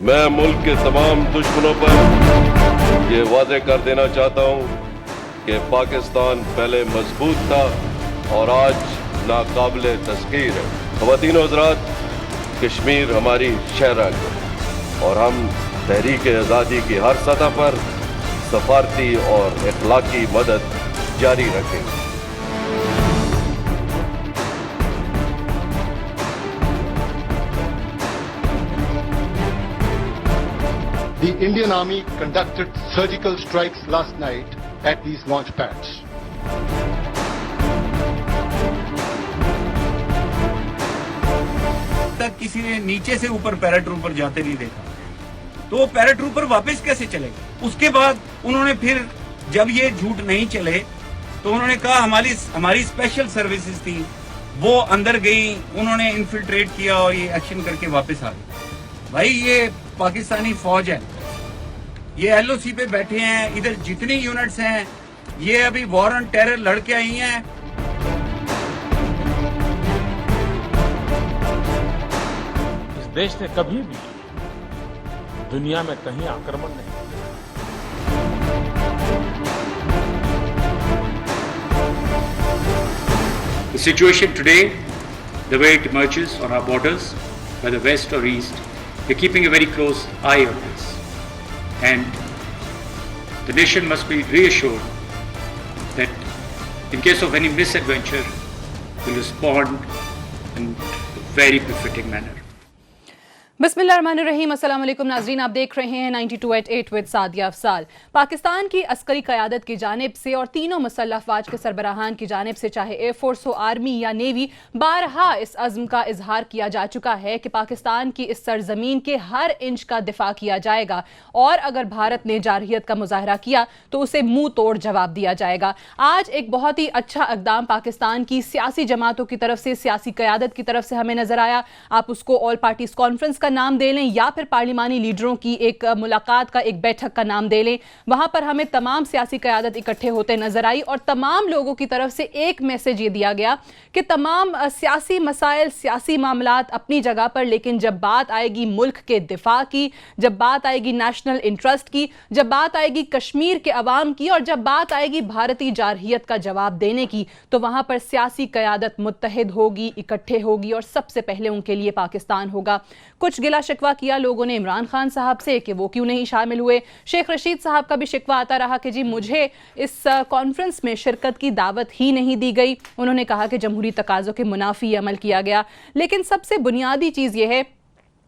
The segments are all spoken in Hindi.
मैं मुल्क के तमाम दुश्मनों पर ये वादे कर देना चाहता हूँ कि पाकिस्तान पहले मजबूत था और आज नाकाबिले तस्कीर है। ख़वातीन व हज़रात, कश्मीर हमारी शहराग है और हम तहरीक आज़ादी की हर सतह पर सफारती और इखलाकी मदद जारी रखेंगे। The Indian Army conducted surgical strikes last night at these launch pads. तक किसी ने नीचे से ऊपर पैराट्रूपर जाते नहीं देखा, तो वो पैराट्रूपर वापस कैसे चले गए? उसके बाद उन्होंने फिर जब ये झूठ नहीं चले तो उन्होंने कहा हमारी स्पेशल सर्विसेज थी, वो अंदर गई, उन्होंने इन्फिल्ट्रेट किया और ये एक्शन करके वापस आ गए। भाई ये पाकिस्तानी फौज है, ये एलओसी पे बैठे हैं, इधर जितनी यूनिट्स हैं ये अभी वॉर ऑन टेरर लड़के आई हैं। इस देश ने कभी भी दुनिया में कहीं आक्रमण नहीं किया। The situation today, the way it emerges on our borders, whether west or east, we're keeping a very close eye on this. And the nation must be reassured that in case of any misadventure, we'll respond in a very befitting manner. बिस्मिल्लाहिर्रहमानिर्रहीम, अस्सलाम वालेकुम नाज़रीन, आप देख रहे हैं 92@8 विद सादिया अफसाल। पाकिस्तान की अस्करी क़यादत की जानिब से और तीनों मुसल्लह अफ़वाज के सरबराहान की जानिब से, चाहे एयरफोर्स हो, आर्मी या नेवी, बारहा इस अज़्म का इजहार किया जा चुका है कि पाकिस्तान की इस सरजमीन के हर इंच का दिफा किया जाएगा और अगर भारत ने जारहियत का मुजाहरा किया तो उसे मुंह तोड़ जवाब दिया जाएगा। आज एक बहुत ही अच्छा इक़दाम पाकिस्तान की सियासी जमातों की तरफ से, सियासी क़यादत की तरफ से हमें नजर आया। आप उसको ऑल पार्टीज कॉन्फ्रेंस का नाम दे लें या फिर पार्लिमानी लीडरों की एक मुलाकात का, एक बैठक का नाम दे लें। वहां पर हमें तमाम सियासी क़यादत इकट्ठे होते नजर आई और तमाम लोगों की तरफ से एक मैसेज ये दिया गया कि तमाम सियासी मसाइल, सियासी मामलात अपनी जगह पर, लेकिन जब बात आएगी मुल्क के दिफा की, जब बात आएगी नेशनल इंटरेस्ट की, जब बात आएगी कश्मीर के अवाम की और जब बात आएगी भारतीय जारहियत का जवाब देने की, तो वहां पर सियासी क़यादत मुत्तहिद होगी, इकट्ठे होगी और सबसे पहले उनके लिए पाकिस्तान होगा। कुछ गिला शिकवा किया लोगों ने इमरान खान साहब से कि वो क्यों नहीं शामिल हुए। शेख रशीद साहब का भी शिकवा आता रहा कि जी मुझे इस कॉन्फ्रेंस में शिरकत की दावत ही नहीं दी गई। उन्होंने कहा कि जमहूरी तकाज़ों के मुनाफी अमल किया गया। लेकिन सबसे बुनियादी चीज़ ये है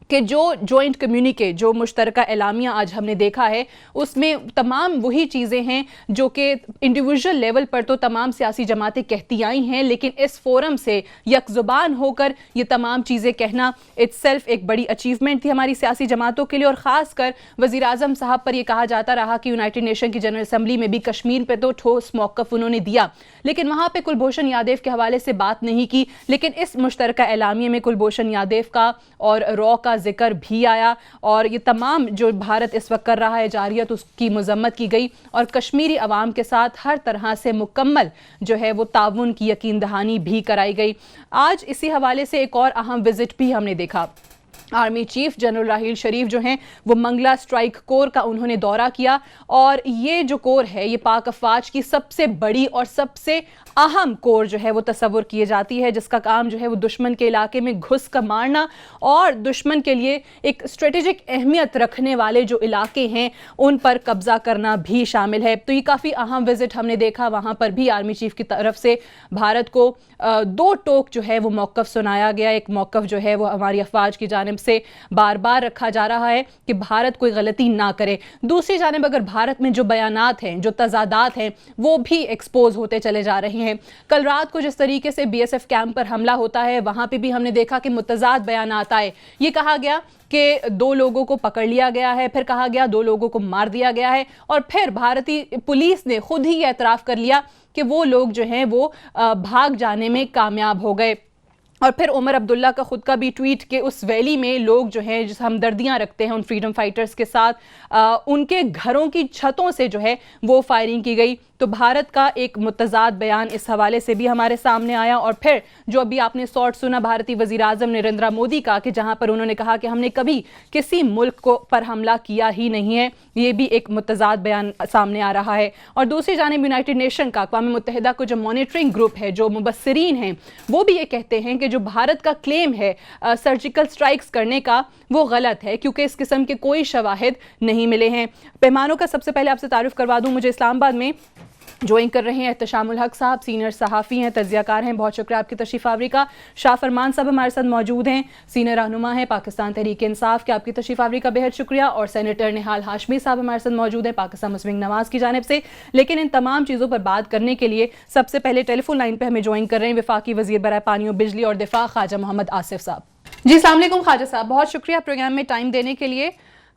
कि जो जॉइंट कम्युनिके, जो मुश्तरका एलामिया आज हमने देखा है, उसमें तमाम वही चीज़ें हैं जो कि इंडिविजुअल लेवल पर तो तमाम सियासी जमातें कहती आई हैं, लेकिन इस फोरम से यकजुबान होकर ये तमाम चीज़ें कहना इट्सेल्फ एक बड़ी अचीवमेंट थी हमारी सियासी जमातों के लिए। और ख़ासकर वज़ीर आज़म साहब पर यह कहा जाता रहा कि यूनाइटेड नेशन की जनरल असम्बली में भी कश्मीर पर तो ठोस मौक़िफ़ उन्होंने दिया, लेकिन वहाँ पर कुलभूषण यादव के हवाले से बात नहीं की। लेकिन इस मुश्तरका एलामिया में कुलभूषण यादव का और रॉ का जिक्र भी आया और ये तमाम जो भारत इस वक्त कर रहा है जारहियत, उसकी मजम्मत की गई और कश्मीरी अवाम के साथ हर तरह से मुकम्मल जो है वो ताउन की यकीन दहानी भी कराई गई। आज इसी हवाले से एक और अहम विजिट भी हमने देखा। आर्मी चीफ जनरल राहील शरीफ जो हैं वो मंगला स्ट्राइक कोर का उन्होंने दौरा किया और ये जो कोर है ये पाक अफवाज की सबसे बड़ी और सबसे अहम कोर जो है वो तस्वुर की जाती है, जिसका काम जो है वो दुश्मन के इलाके में घुस कर मारना और दुश्मन के लिए एक स्ट्रेटेजिक अहमियत रखने वाले जो इलाके हैं उन पर कब्जा करना भी शामिल है। तो ये काफ़ी अहम विजिट हमने देखा। वहाँ पर भी आर्मी चीफ की तरफ से भारत को दो टोक जो है वो मौक़िफ़ सुनाया गया। एक मौक़िफ़ जो है वो हमारी अफवाज की जानिब से बार बार रखा जा रहा है कि भारत कोई गलती ना करे। दूसरी जानिब अगर भारत में जो बयानात हैं, जो तजादात हैं, वो भी एक्सपोज होते चले जा रहे हैं। कल रात को जिस तरीके से बीएसएफ कैंप पर हमला होता है, वहां पे भी हमने देखा कि मुतज़ाद बयानात आए। ये कहा गया कि 2 लोगों को पकड़ लिया गया है, फिर कहा गया 2 लोगों को मार दिया गया है और फिर भारतीय पुलिस ने खुद ही एतराफ़ कर लिया कि वो लोग जो हैं वो भाग जाने में कामयाब हो गए। और फिर उमर अब्दुल्ला का खुद का भी ट्वीट के उस वैली में लोग जो हैं जिस हमदर्दियां रखते हैं उन फ्रीडम फाइटर्स के साथ, उनके घरों की छतों से जो है वो फायरिंग की गई। तो भारत का एक मुतजाद बयान इस हवाले से भी हमारे सामने आया। और फिर जो अभी आपने शॉर्ट सुना भारतीय वजीर आजम नरेंद्र मोदी का, कि जहां पर उन्होंने कहा कि हमने कभी किसी मुल्क को पर हमला किया ही नहीं है, ये भी एक मुतजाद बयान सामने आ रहा है। और दूसरी जानिब यूनाइटेड नेशन का, अक़वाम मुत्तहिदा को जो मॉनिटरिंग ग्रुप है, जो मुबस्सिरीन हैं, वो भी ये कहते हैं कि जो भारत का क्लेम है सर्जिकल स्ट्राइक्स करने का, वो गलत है, क्योंकि इस किस्म के कोई शवाहिद नहीं मिले हैं। पैमानों का सबसे पहले आपसे तारुफ करवा दूं, मुझे इस्लामाबाद में ज्वाइन कर रहे हैं एहतशामुल हक साहब, सीनियर सहाफ़ी हैं, तज्ज़ियाकार हैं, बहुत शुक्रिया आपकी तशरीफ़ आवरी का। शाह फरमान साहब हमारे साथ मौजूद हैं, सीनियर रहनुमा हैं पाकिस्तान तहरीक इंसाफ के, आपकी तशरीफ़ आवरी का बेहद शुक्रिया। और सेनेटर निहाल हाशमी साहब हमारे साथ मौजूद हैं पाकिस्तान मुस्लिम नवाज़ की जानिब से। लेकिन इन तमाम चीज़ों पर बात करने के लिए सबसे पहले टेलीफोन लाइन पर हमें ज्वाइन कर रहे हैं वफाकी वज़ीर बराए पानी और बिजली और दिफा ख्वाजा मोहम्मद आसिफ साहब। जी अस्सलाम वालेकुम ख्वाजा साहब, बहुत शुक्रिया प्रोग्राम में टाइम देने के लिए।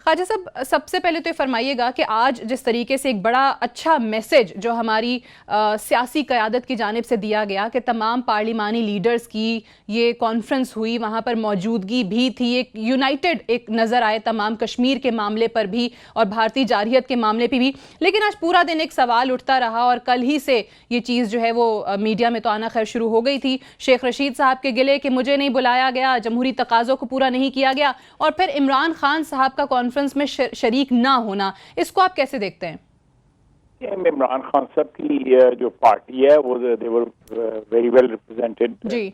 ख्वाजा साहब, सबसे पहले तो ये फरमाइएगा कि आज जिस तरीके से एक बड़ा अच्छा मैसेज जो हमारी सियासी क़यादत की जानिब से दिया गया कि तमाम पार्लिमानी लीडर्स की ये कॉन्फ्रेंस हुई, वहाँ पर मौजूदगी भी थी, एक यूनाइटेड एक नज़र आए तमाम कश्मीर के मामले पर भी और भारतीय जारहियत के मामले पर भी। लेकिन आज पूरा दिन एक सवाल उठता रहा और कल ही से ये चीज़ जो है वो मीडिया में तो आना खैर शुरू हो गई थी, शेख रशीद साहब के गिले कि मुझे नहीं बुलाया गया, जमहूरी तकाज़ों को पूरा नहीं किया गया, और फिर इमरान खान साहब का कॉन्फ्रेंस में शरीक ना होना, इसको आप कैसे देखते हैं? इमरान खान साहब की जो पार्टी है वो they were very well represented जी।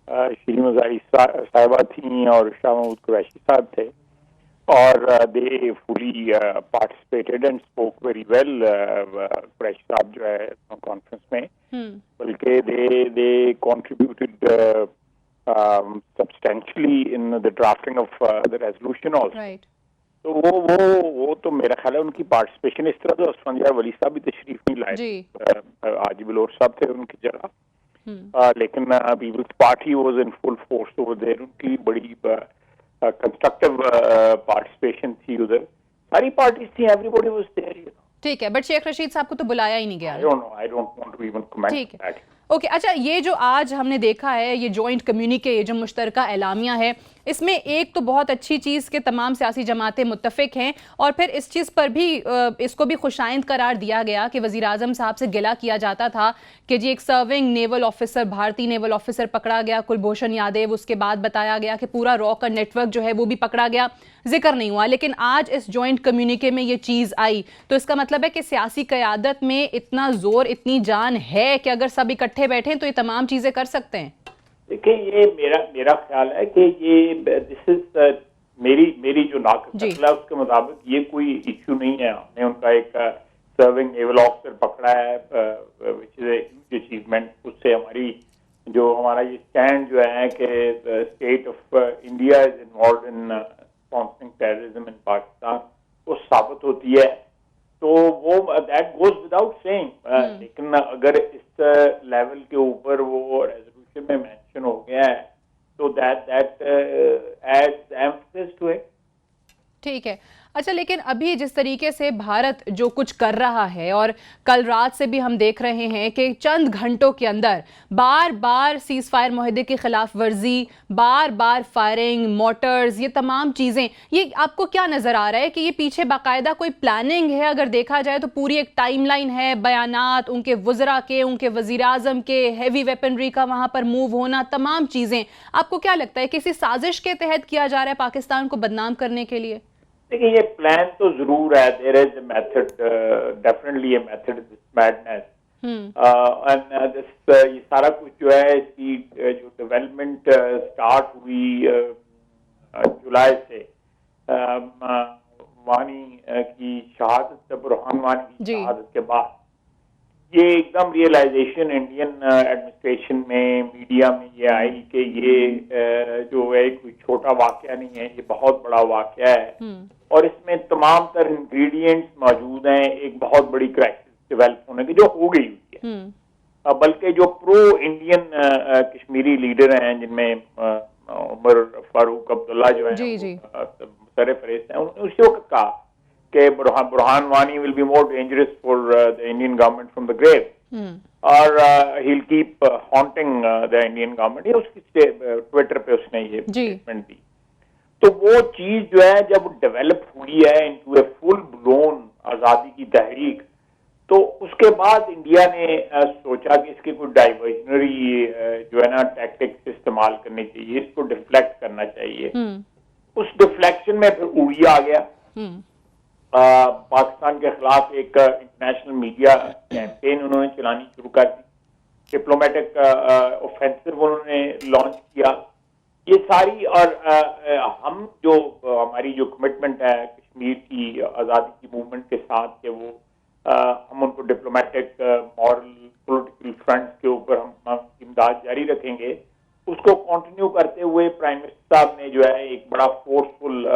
शीरी मज़ारी साहिबा थी और शाह महमूद कुरैशी साहब थे, और they fully participated and spoke very well. Qureshi साहब जो है कॉन्फ्रेंस में, बल्कि they contributed substantially in the drafting of the resolution also. Right. तो वो तो मेरा ख्याल है उनकी पार्टिसिपेशन इस तरह तो असफंदियार वली साहब भी तशरीफ नहीं लाए, आजी बलोच साहब थे उनकी जगह, लेकिन Peoples Party was in full force over there, उनकी बड़ी कंस्ट्रक्टिव पार्टिसिपेशन थी उधर, सारी पार्टीज थी, एवरीबॉडी वाज देयर। ठीक है, बट शेख रशीद साहब को तो बुलाया ही नहीं गया। I don't want to even comment that. Okay, अच्छा, ये जो आज हमने देखा है, ये जॉइंट कम्युनिके, ये जो मुश्तरका एलामिया है, इसमें एक तो बहुत अच्छी चीज़ के तमाम सियासी जमातें मुत्तफिक हैं, और फिर इस चीज़ पर भी इसको भी खुशाइंद करार दिया गया कि वज़ीर आज़म साहब से गिला किया जाता था कि जी एक सर्विंग नेवल ऑफिसर, भारतीय नेवल ऑफिसर पकड़ा गया, कुलभूषण यादव, उसके बाद बताया गया कि पूरा रॉ का नेटवर्क जो है वो भी पकड़ा गया, जिक्र नहीं हुआ। लेकिन आज इस जॉइंट कम्युनिके में ये चीज़ आई, तो इसका मतलब है कि सियासी क़यादत में इतना जोर, इतनी जान है कि अगर सब इकट्ठे बैठें तो ये तमाम चीज़ें कर सकते हैं। देखिए, ये मेरा ख्याल है कि ये दिस इज मेरी जो नाक़द है उसके मुताबिक ये कोई इश्यू नहीं है। हमने उनका एक सर्विंग नेवल ऑफिसर पकड़ा है, which is a huge achievement. उससे हमारा ये स्टैंड जो है कि state of India is involve in sponsoring terrorism in Pakistan, वो साबित होती है। तो वो दैट गोज विदाउट सेइंग, लेकिन अगर इस लेवल के ऊपर वो रेजोल्यूशन में मेंशन हो गया है तो that adds emphasis to it. ठीक है, अच्छा, लेकिन अभी जिस तरीके से भारत जो कुछ कर रहा है, और कल रात से भी हम देख रहे हैं कि चंद घंटों के अंदर बार बार सीज़ फायर मुआहदे की खिलाफ वर्जी, बार बार फायरिंग, मोटर्स, ये तमाम चीज़ें, ये आपको क्या नज़र आ रहा है कि ये पीछे बाकायदा कोई प्लानिंग है? अगर देखा जाए तो पूरी एक टाइमलाइन है, बयानात उनके वज़रा के, उनके वज़ीर आज़म के, हैवी वेपनरी का वहाँ पर मूव होना, तमाम चीज़ें, आपको क्या लगता है किसी साजिश के तहत किया जा रहा है पाकिस्तान को बदनाम करने के लिए? देखिए, ये प्लान तो जरूर है, there is a method, definitely a method this madness, and ये सारा कुछ जो है, इसकी जो डेवलपमेंट स्टार्ट हुई जुलाई से, वानी की शहादत, बुरहान वानी की शहादत के बाद, ये एकदम रियलाइजेशन इंडियन एडमिनिस्ट्रेशन में, मीडिया में ये आई कि ये जो है कोई छोटा वाकया नहीं है, ये बहुत बड़ा वाकया है, और इसमें तमाम तर इंग्रेडिएंट्स मौजूद हैं एक बहुत बड़ी क्राइसिस डेवलप होने की, जो हो गई हुई है। बल्कि जो प्रो इंडियन कश्मीरी लीडर हैं, जिनमें उमर फारूक अब्दुल्ला जो है सर फहरिस्त हैं, उन्होंने उसी वक्त कहा कि Burhan Wani will be more dangerous for the Indian government from the grave. और he'll keep haunting the Indian government. ये उसकी ट्विटर पे उसने ये स्टेटमेंट दी। तो वो चीज जो है जब डेवलप हुई है इनटू ए फुल ब्लोन आजादी की तहरीक, तो उसके बाद इंडिया ने सोचा कि इसके कोई डाइवर्जनरी जो है ना टैक्टिक्स इस्तेमाल करने चाहिए, इसको डिफ्लेक्ट करना चाहिए। उस डिफ्लेक्शन में फिर उड़ी आ गया। पाकिस्तान के खिलाफ एक इंटरनेशनल मीडिया कैंपेन उन्होंने चलानी शुरू कर दी, डिप्लोमेटिक ऑफेंसिव उन्होंने लॉन्च किया। ये सारी और हम जो हमारी जो कमिटमेंट है कश्मीर की आज़ादी की मूवमेंट के साथ के वो हम उनको डिप्लोमेटिक मॉरल पॉलिटिकल फ्रंट के ऊपर हम इमदाद जारी रखेंगे। उसको कंटिन्यू करते हुए प्राइम मिनिस्टर साहब ने जो है एक बड़ा फोर्सफुल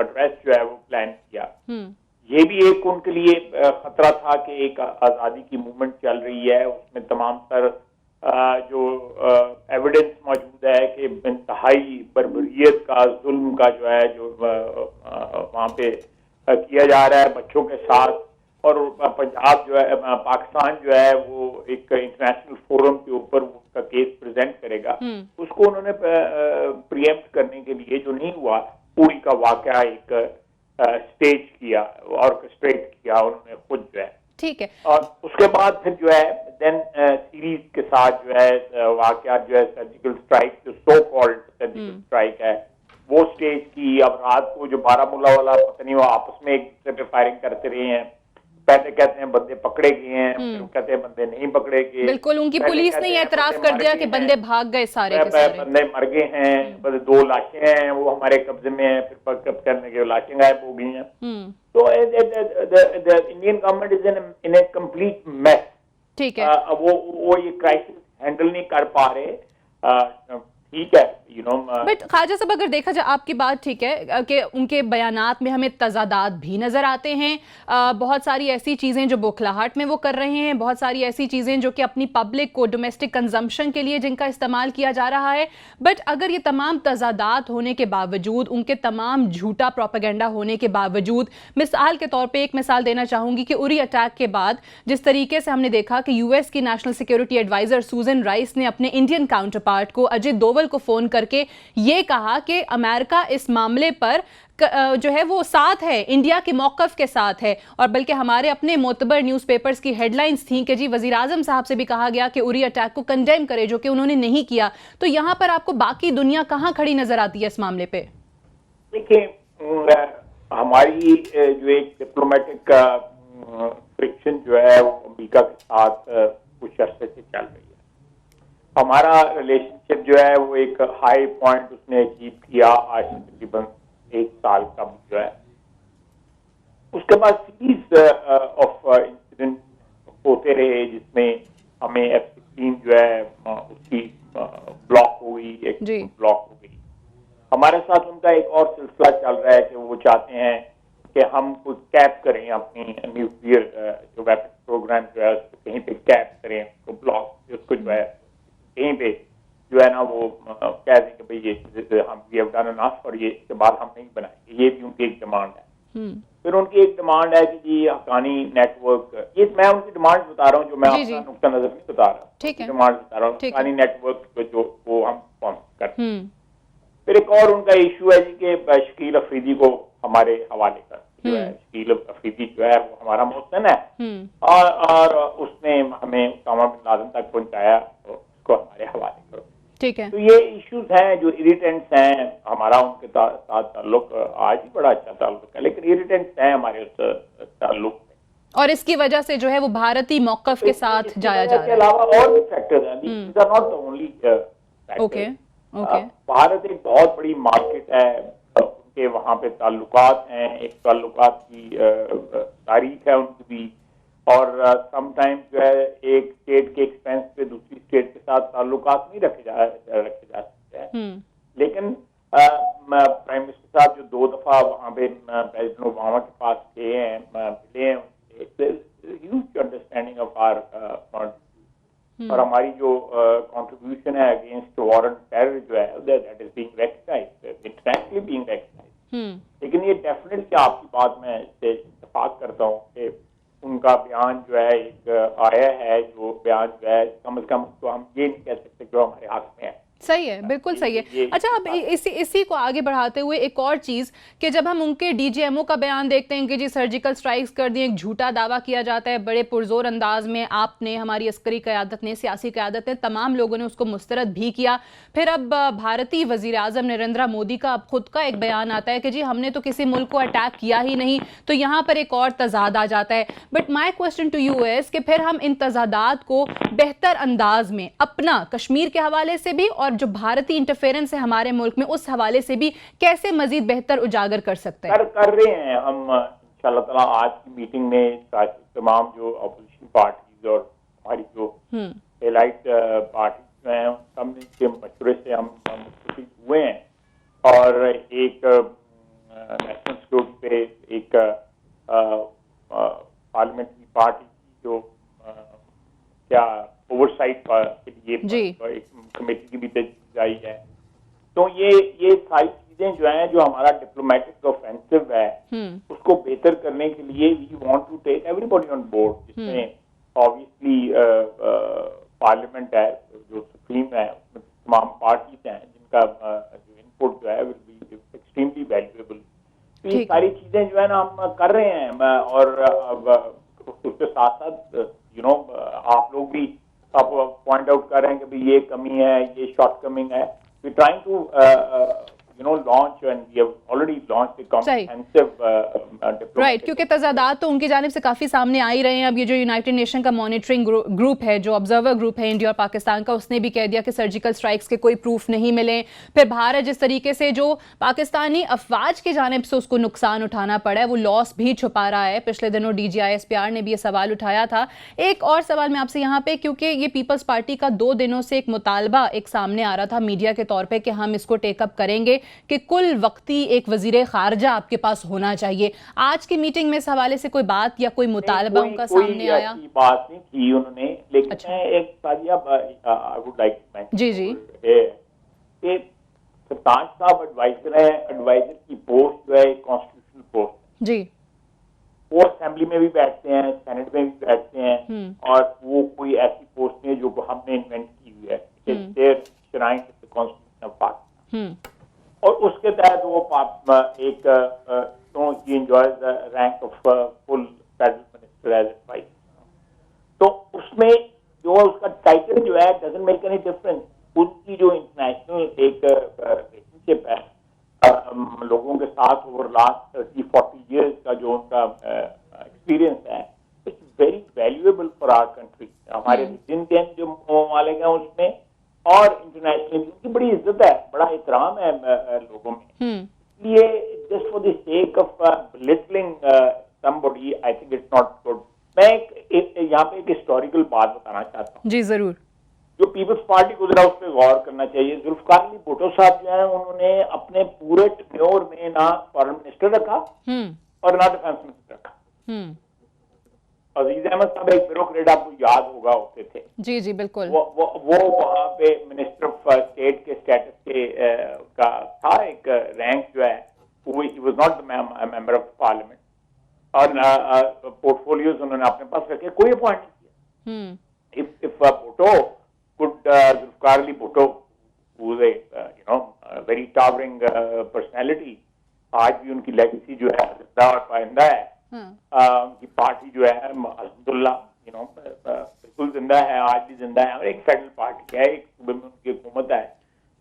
एड्रेस जो है वो प्लान किया। ये भी एक उनके लिए खतरा था कि एक आज़ादी की मूवमेंट चल रही है, उसमें तमाम तर जो एविडेंस मौजूद है कि इंतहाई बर्बरियत का जुल्म का जो है जो वहाँ पे किया जा रहा है बच्चों के साथ, और पंजाब जो है पाकिस्तान जो है वो एक इंटरनेशनल फोरम के ऊपर उसका केस प्रेजेंट करेगा। उसको उन्होंने प्रीएम्प्ट करने के लिए जो नहीं हुआ पूरी का वाकया एक स्टेज किया, ऑर्केस्ट्रेट किया उन्होंने खुद जो है। ठीक है। और उसके बाद फिर जो है देन सीरीज के साथ जो है वाकया जो है सर्जिकल स्ट्राइक, जो सो कॉल्ड सर्जिकल स्ट्राइक है वो स्टेज की। अब रात को जो बारामूला वाला पता नहीं वो आपस में एक दूसरे पे फायरिंग करते रहे हैं। पहले कहते हैं बंदे पकड़े गए हैं, फिर कहते हैं बंदे नहीं पकड़े गए। बिल्कुल, उनकी पुलिस ने एतराफ कर दिया कि बंदे भाग गए सारे के सारे। बंदे मर गए हैं, बस 2 लाशें हैं वो हमारे कब्जे में है, फिर कब्जे करने के लाशें गायब हो गई हैं। तो the Indian government is in A complete mess. ठीक है। वो ये क्राइसिस हैंडल नहीं कर पा रहे। ठीक है, बट ख्वाजा साहब अगर देखा जाए आपकी बात ठीक है कि उनके बयानात में हमें तजादात भी नजर आते हैं। बहुत सारी ऐसी चीजें जो बौखलाहट में वो कर रहे हैं, बहुत सारी ऐसी चीजें जो कि अपनी पब्लिक को डोमेस्टिक कंजम्पशन के लिए जिनका इस्तेमाल किया जा रहा है। बट अगर ये तमाम तजादात होने के बावजूद, उनके तमाम झूठा प्रोपेगेंडा होने के बावजूद, मिसाल के तौर पर एक मिसाल देना चाहूंगी कि उरी अटैक के बाद जिस तरीके से हमने देखा कि यूएस की नेशनल सिक्योरिटी एडवाइजर सूजन राइस ने अपने इंडियन काउंटर पार्ट को अजित डोवल को फोन करके ये कहा कि अमेरिका इस मामले पर जो है वो साथ है, इंडिया के मौकफ के साथ है। और बल्कि हमारे अपने मोतबर न्यूज़पेपर्स की हेडलाइंस थी कि जी वजीर आजम साहब से भी कहा गया कि उरी अटैक को कंडेम करे, जो कि उन्होंने नहीं किया। तो यहां पर आपको बाकी दुनिया कहां खड़ी नजर आती है इस मामले पे? देखिए, हमारी जो एक डिप्लोमेटिक फ्रिक्शन जो है वो अमेरिका के साथ कुछ अरसे से चल रही है। हमारा रिलेशनशिप जो है वो एक हाई पॉइंट उसने अचीव किया आज से तकरीबन 1 साल का जो है। उसके बाद सीरीज ऑफ इंसिडेंट होते रहे जिसमें हमें F-16 जो है उसकी ब्लॉक हो गई, एक ब्लॉक हो गई। हमारे साथ उनका एक और सिलसिला चल रहा है कि वो चाहते हैं कि हम कुछ कैप करें अपनी न्यूक्लियर जो वेपन प्रोग्राम जो है उसको कहीं पे कैप करें, उसको ब्लॉक, उसको जो है कहीं पे जो है ना वो कह दें कि भाई ये हम वी हैव डन एनफ और ये इसके बाद हम नहीं बनाएंगे। ये भी उनकी एक डिमांड है। फिर उनकी एक डिमांड है कि जी हक्कानी नेटवर्क, ये मैं उनकी डिमांड बता रहा हूँ, जो मैं अपना नुक्ता नजर नहीं बता रहा, डिमांड बता रहा हूँ। हक्कानी नेटवर्क जो वो हम फॉर्म करते हैं। फिर एक और उनका इशू है जी कि शकील अफरीदी को हमारे हवाले कर, जो है शकील अफरीदी जो है वो हमारा मोहसिन है और उसने हमें उसामा बिन लादेन तक पहुंचाया, उसको हमारे हवाले करो। ठीक है। तो ये इश्यूज हैं जो इरिटेंट्स हैं। हमारा उनके साथ ताल्लुक आज भी बड़ा अच्छा ताल्लुक है, लेकिन इरिटेंट्स हैं हमारे उस ताल्लुक में, और इसकी वजह से जो है वो भारतीय मौकफ के साथ जाया जा रहा है। इसके अलावा और भी फैक्टर्स हैं, these are not the only factors. Bharat एक बहुत बड़ी मार्केट है, उनके वहाँ पे ताल्लुकात हैं, एक ताल्लुकात की तारीख है उनकी भी, और समटाइम्स जो है एक स्टेट के एक्सपेंस पे दूसरी स्टेट के साथ ताल्लुकात नहीं रखे जा सकते हैं। लेकिन प्राइम मिनिस्टर साहब जो 2 दफा वहाँ पे प्रेसिडेंट ओबामा के पास गए हैं, मिले हैं, huge understanding of our point, और हमारी जो कंट्रीब्यूशन है अगेंस्ट वॉर एंड टेरर जो है that is being recognised, internationally being recognised. लेकिन ये डेफिनेटली आपकी बात में इत्तेफाक करता हूँ कि उनका बयान जो है एक आया है सही है, बिल्कुल सही है। अच्छा, अब इसी को आगे बढ़ाते हुए एक और चीज कि जब हम उनके डीजीएमओ का बयान देखते हैं कि जी सर्जिकल स्ट्राइक्स कर दिए, एक झूठा दावा किया जाता है बड़े पुरजोर अंदाज में, आपने, हमारी अस्करी क़यादत ने, सियासी क़यादत ने, तमाम लोगों ने उसको मुस्तरद भी किया। फिर अब भारतीय वजीर आज़म नरेंद्र मोदी का अब खुद का एक बयान आता है कि जी हमने तो किसी मुल्क को अटैक किया ही नहीं, तो यहाँ पर एक और तजाद आ जाता है। But my question to you is कि फिर हम इन तजादात को बेहतर अंदाज में अपना कश्मीर के हवाले से भी और जो भारतीय इंटरफेरेंस है हमारे मुल्क में उस हवाले से भी कैसे मजीद बेहतर उजागर कर सकते हैं? कर रहे हैं हम इंशाल्लाह ताला। आज की मीटिंग में तमाम जो अपोजिशन पार्टीज और हमारी जो एलाइड पार्टीज हैं सब के मशवरे से हम मुस्तफीद हुए हैं और एक नेशनल सिक्योरिटी पे एक पार्लियामेंट्री पार्टी की जो क्या ओवरसाइट के लिए एक कमेटी की भी तजवीज़ आई है। तो ये सारी चीजें जो हैं, जो हमारा डिप्लोमेटिक ऑफेंसिव है उसको बेहतर करने के लिए we want to take everybody on board, जिसमें ऑब्वियसली पार्लियामेंट है जो सुप्रीम है, उसमें तमाम पार्टीज हैं जिनका जो इनपुट जो है विल बी एक्सट्रीमली वैल्यूएबल। तो ये सारी चीजें जो है ना हम कर रहे हैं और उसके साथ साथ आप लोग भी आप पॉइंट आउट कर रहे हैं कि भाई ये कमी है, ये शॉर्टकमिंग है। We trying to launch and we have already launched a comprehensive right, क्योंकि तजादात तो उनकी जानिब से काफ़ी सामने आ ही रहे हैं। अब ये जो यूनाइटेड नेशन का मॉनिटरिंग ग्रुप है, जो ऑब्जर्वर ग्रुप है इंडिया और पाकिस्तान का, उसने भी कह दिया कि सर्जिकल स्ट्राइक्स के कोई प्रूफ नहीं मिले। फिर भारत जिस तरीके से जो पाकिस्तानी अफवाज की जानिब से उसको नुकसान उठाना पड़ा है, वो लॉस भी छुपा रहा है। पिछले दिनों DGISPR ने भी ये सवाल उठाया था। एक और सवाल मैं आपसे यहाँ पे, क्योंकि ये पीपल्स पार्टी का 2 दिनों से एक मुतालबा एक सामने आ रहा था मीडिया के तौर पर कि हम इसको टेकअप करेंगे कि कुल वक्ती एक वजीर खारजा आपके पास होना चाहिए। आज की मीटिंग में इस हवाले से कोई बात या कोई मुतालबा उनका सामने आया? कोई बात नहीं की उन्होंने, लेकिन अच्छा। एक Shazia I would like to mention जी कि सरताज साहब एडवाइजर है, एडवाइजर की पोस्ट जो है कॉन्स्टिट्यूशनल पोस्ट जी, वो असेंबली में भी बैठते हैं, सेनेट में भी बैठते हैं और वो कोई ऐसी पोस्ट नहीं है जो हमने इन्वेंट की हुई है। कॉन्स्टिट्यूशन ऑफ पाकिस्तान और उसके तहत वो एक enjoy the rank of full federal minister as advice. तो उसमें जो उसका टाइटल जो है डजंट मेक एनी डिफरेंस। उनकी जो इंटरनेशनल एक रिलेशनशिप है लोगों के साथ ओवर लास्ट 30-40 इयर्स का जो उनका एक्सपीरियंस है, it's very valuable for our country. हमारे जिन जो ममालिक हैं उसमें और इंटरनेशनल उनकी बड़ी इज्जत है, बड़ा एहतराम है लोगों में। इसलिए just for the sake of littling somebody I think it's not good. मैं यहाँ पे एक हिस्टोरिकल बात बताना चाहता हूँ। जी जरूर। जो पीपल्स पार्टी को जरा उस पर गौर करना चाहिए। जुल्फकार अली भुट्टो साहब जो है उन्होंने अपने पूरे टेन्योर में ना फॉरेन मिनिस्टर रखा और ना डिफेंस मिनिस्टर रखा। अजीज अहमद साहब एक ब्यूरोक्रेट आपको याद होगा होते थे। जी जी बिल्कुल। वो वहाँ पे मिनिस्टर ऑफ स्टेट के स्टेटस के का था एक रैंक जो है, वो he was not the member of parliament और पोर्टफोलियोज उन्होंने अपने पास रखे, कोई अपॉइंट नहीं किया। If Bhutto could Zulfikar Ali Bhutto, who is a very towering personality, आज भी उनकी लेगेसी जो है जिंदा और पाइंदा है। उनकी पार्टी जो है अल्हम्दुलिल्लाह बिल्कुल जिंदा है, आज भी जिंदा है और एक फेडरल पार्टी है, एक सूबे में उनकी हुकूमत है।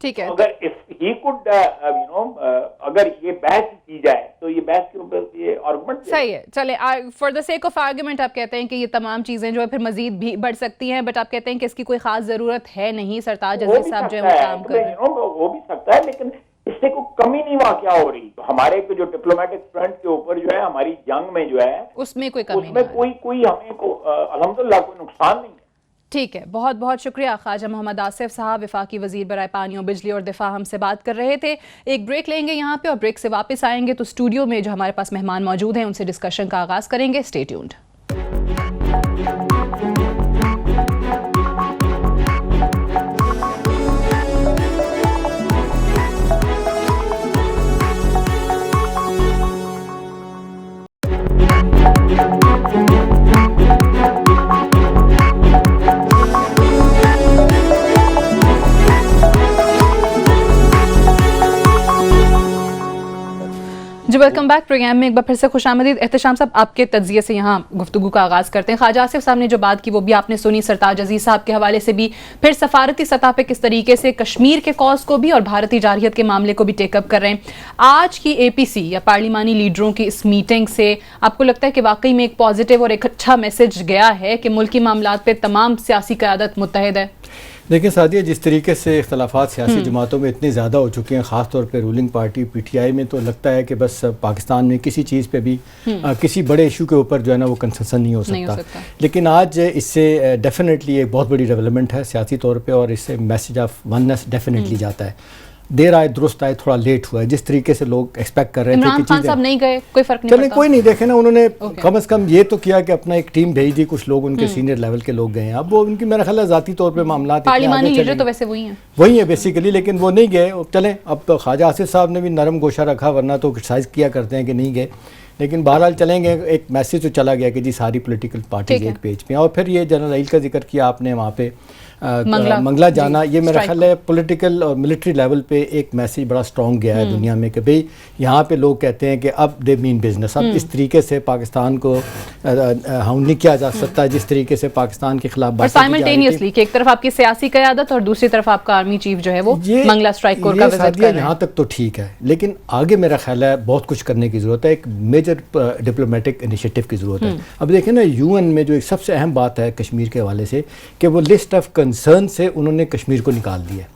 ठीक है। अगर इफ ही कुड अगर ये बहस की जाए तो ये बहस के ऊपर ये आर्गुमेंट सही है। चले for the sake of argument आप कहते हैं कि ये तमाम चीजें जो है फिर मजीद भी बढ़ सकती हैं, बट आप कहते हैं कि इसकी कोई खास जरूरत है नहीं। सरताज अजीज साहब जो है वो काम कर रहे हैं, हो भी सकता है, लेकिन इससे कोई कमी नहीं वाक़या हो रही। तो हमारे जो डिप्लोमेटिक फ्रंट के ऊपर जो है हमारी जंग में जो है उसमें कोई कमी उसमें कोई हमें अल्हम्दुलिल्लाह कोई नुकसान नहीं है। ठीक है, बहुत बहुत शुक्रिया। ख्वाजा मोहम्मद आसिफ साहब वफाकी वजीर बराए पानी और बिजली और दिफा हमसे बात कर रहे थे। एक ब्रेक लेंगे यहाँ पे और ब्रेक से वापस आएंगे तो स्टूडियो में जो हमारे पास मेहमान मौजूद हैं उनसे डिस्कशन का आगाज करेंगे। Stay tuned. जी, वेलकम बैक। प्रोग्राम में एक बार फिर से खुशामदीद। एहतशाम साहब, आपके तज्जिए से यहाँ गुफ्तगू का आगाज़ करते हैं। ख्वाजा आसिफ साहब ने जो बात की वो भी आपने सुनी, सरताज अजीज साहब के हवाले से भी, फिर सफारती सतह पे किस तरीके से कश्मीर के कॉज को भी और भारतीय जारहियत के मामले को भी टेकअप कर रहे हैं। आज की APC या पार्लिमानी लीडरों की इस मीटिंग से आपको लगता है कि वाकई में एक पॉजिटिव और एक अच्छा मैसेज गया है कि मुल्की मामलात पे तमाम सियासी क़यादत मुत्तहिद है? देखिए सादिया, जिस तरीके से इख्तलाफात सियासी जमातों में इतने ज़्यादा हो चुके हैं, ख़ास तौर पे रूलिंग पार्टी PTI में, तो लगता है कि बस पाकिस्तान में किसी चीज़ पे भी किसी बड़े इशू के ऊपर जो है ना वो कंसेंसस नहीं हो सकता। लेकिन आज इससे डेफिनेटली एक बहुत बड़ी डेवलपमेंट है सियासी तौर पे, और इससे मैसेज ऑफ वननेस डेफिनेटली जाता है। देर आए दुरुस्त आए, थोड़ा लेट हुआ है। जिस तरीके से लोग एक्सपेक्ट कर रहे थे कि खान साहब नहीं गए, कोई फर्क नहीं पड़ता। कोई नहीं, देखे ना, उन्होंने कम से कम ये तो किया कि अपना एक टीम भेज दी, कुछ लोग उनके सीनियर लेवल के लोग गए हैं। अब वो उनकी मेरा ख्याल है ज़ाती तौर पे मामला पार्लिमानी लीडर तो वैसे वही है बेसिकली, लेकिन वो नहीं गए। चलें, अब तो ख्वाजा आसिफ साहब ने भी नरम गोशा रखा, वरना तो क्रिटिसाइज़ किया करते हैं कि नहीं गए। लेकिन बहरहाल चलेंगे, एक मैसेज तो चला गया कि जी सारी पॉलिटिकल पार्टीज एक पेज पे। और फिर ये जनरल ईल का जिक्र किया आपने, वहाँ पे मंगला जाना, ये मेरा ख्याल है पॉलिटिकल और मिलिट्री लेवल पे एक मैसेज बड़ा स्ट्रॉन्ग गया है दुनिया में कि भाई यहाँ पे लोग कहते हैं कि अब दे मीन बिजनेस। अब इस तरीके से पाकिस्तान को हम नहीं किया जा सकता जिस तरीके से पाकिस्तान के खिलाफ बात साइमल्टेनियसली कि एक तरफ आपकी सियासी क़यादत और दूसरी तरफ आपका आर्मी चीफ जो है वो मंगला स्ट्राइक कोर का विजिट कर रहे हैं। यहाँ तक तो ठीक है, लेकिन आगे मेरा ख्याल है बहुत कुछ करने की ज़रूरत है। एक मेजर डिप्लोमेटिक इनिशिएटिव की ज़रूरत है। अब देखें ना, UN में जो एक सबसे अहम बात है कश्मीर के हवाले से कि वो लिस्ट ऑफ कंसर्न से उन्होंने कश्मीर को निकाल दिया।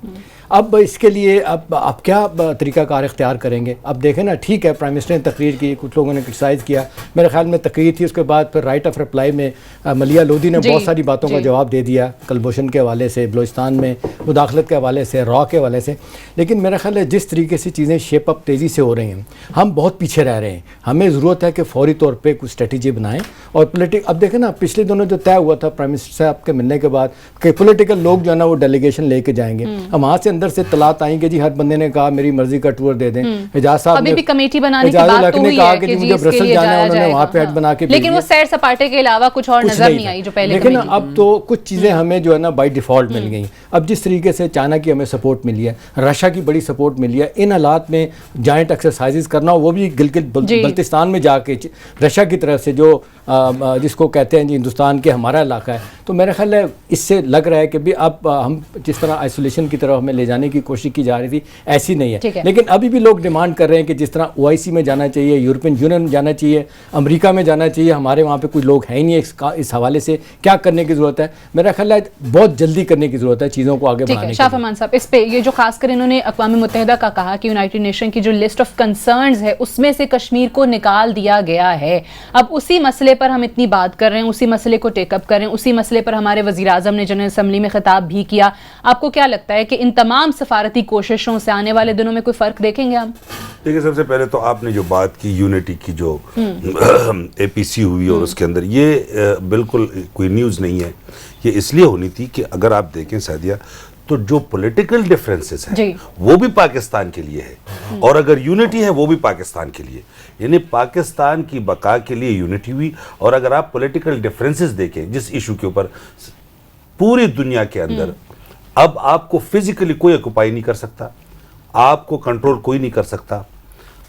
अब इसके लिए अब क्या तरीक़ाकार इख्तियार करेंगे? अब देखें ना, ठीक है, प्राइम मिनिस्टर ने तकरीर की, कुछ लोगों ने क्रिटिसाइज़ किया, मेरे ख्याल में तकरीर थी, उसके बाद फिर राइट ऑफ रिप्लाई में मलिया लोधी ने बहुत सारी बातों का जवाब दे दिया, कलभूषण के हवाले से, बलूचिस्तान में मुदाखलत के हवाले से, रॉ के हवाले से। लेकिन मेरा ख्याल है जिस तरीके से चीज़ें शेप अप तेज़ी से हो रही हैं, हम बहुत पीछे रह रहे हैं। हमें ज़रूरत है कि फौरी तौर पर कुछ स्ट्रेटजी बनाएं और अब देखें ना, पिछले दिनों जो तय हुआ था प्राइम मिनिस्टर साहब के मिलने के बाद कि पोलिटिकल लोग जो है ना वो डेलीगेशन लेके जाएंगे, हम वहाँ से अंदर से तलात आएंगे जी हर बंदे ने कहा मेरी मर्जी का टूर दे दें। एजाज साहब ने कमेटी बनाने की बात तो हुई कहा है कि मुझे ब्रसेल्स जाना है, उन्होंने वहाँ पे हेड बना के, लेकिन वो सैर सपाटे के अलावा कुछ और नजर नहीं आई जो पहले। लेकिन अब तो कुछ चीज़ें हमें जो है ना बाई डिफ़ॉल्ट मिल गई। अब जिस तरीके से चाइना की हमें सपोर्ट मिली है, रशिया की बड़ी सपोर्ट मिली है, इन हालात में जॉइंट एक्सरसाइजेज करना, वो भी गिलगित बल्तिस्तान में जाके रशिया की तरफ से, जो जिसको कहते हैं जी हिंदुस्तान के हमारा इलाका है, तो मेरा ख्याल है इससे लग रहा है कि भी अब हम जिस तरह आइसोलेशन की तरफ हमें ले जाने की कोशिश की जा रही थी ऐसी नहीं है। लेकिन अभी भी लोग डिमांड कर रहे हैं कि जिस तरह OIC में जाना चाहिए, यूरोपियन यूनियन में जाना चाहिए, अमेरिका में जाना चाहिए। हमारे वहाँ पे कोई लोग हैं ही नहीं। इस हवाले से क्या करने की ज़रूरत है? मेरा ख्याल है बहुत जल्दी करने की ज़रूरत है चीज़ों को आगे बढ़ाने की। शाह फरमान साहब, इस पे ये जो खासकर इन्होंने अक़वाम मुत्तहिदा का कहा कि यूनाइटेड नेशन की जो लिस्ट ऑफ कंसर्न्स है उसमें से कश्मीर को निकाल दिया गया है। अब उसी मसले पर हम इतनी बात कर रहे हैं, उसी मसले को टेकअप कर रहे हैं, उसी मसले पर हमारे वज़ीर आज़म ने जनरल असम्बली में खिताब भी किया। आपको क्या लगता है कि इन तमाम सफारती कोशिशों से आने वाले दिनों में कोई फ़र्क देखेंगे हम? देखिए, सबसे पहले तो आपने जो बात की यूनिटी की, जो APC हुई और उसके अंदर, ये बिल्कुल कोई न्यूज़ नहीं है। ये इसलिए होनी थी कि अगर आप देखें सादिया, तो जो पॉलिटिकल डिफरेंसेस हैं वो भी पाकिस्तान के लिए है, और अगर यूनिटी है वो भी पाकिस्तान के लिए, यानी पाकिस्तान की बका के लिए यूनिटी हुई। और अगर आप पॉलिटिकल डिफरेंसेस देखें जिस इशू के ऊपर, पूरी दुनिया के अंदर अब आपको फिजिकली कोई ऑक्युपाई नहीं कर सकता, आपको कंट्रोल कोई नहीं कर सकता।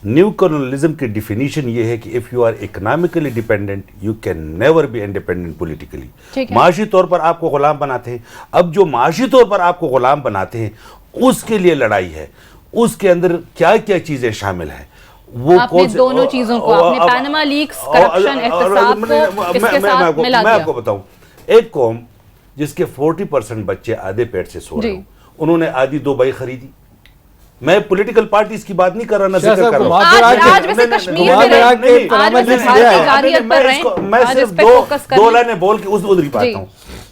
न्यू कॉलोनियलिज्म की डिफिनीशन ये है कि if you are economically dependent you can never be independent politically. माशी तौर पर आपको गुलाम बनाते हैं। अब जो माशी तौर पर आपको गुलाम बनाते हैं उसके लिए लड़ाई है, उसके अंदर क्या क्या चीजें शामिल है, वो आपने दोनों चीजों को, आपने पैनामा लीक्स, करप्शन, एहतसाब को किसके साथ मिला दिया? मैं आपको बताऊं, एक कौम जिसके 40% बच्चे आधे पेट से सो रहे हैं, उन्होंने आधी दुबई खरीदी। मैं पॉलिटिकल पार्टीज की बात नहीं कर रहा, ना जिक्र कर रहा हूं। आज वैसे कश्मीर में मैं सिर्फ दो लाइनें बोल के उधर ही पाता हूं।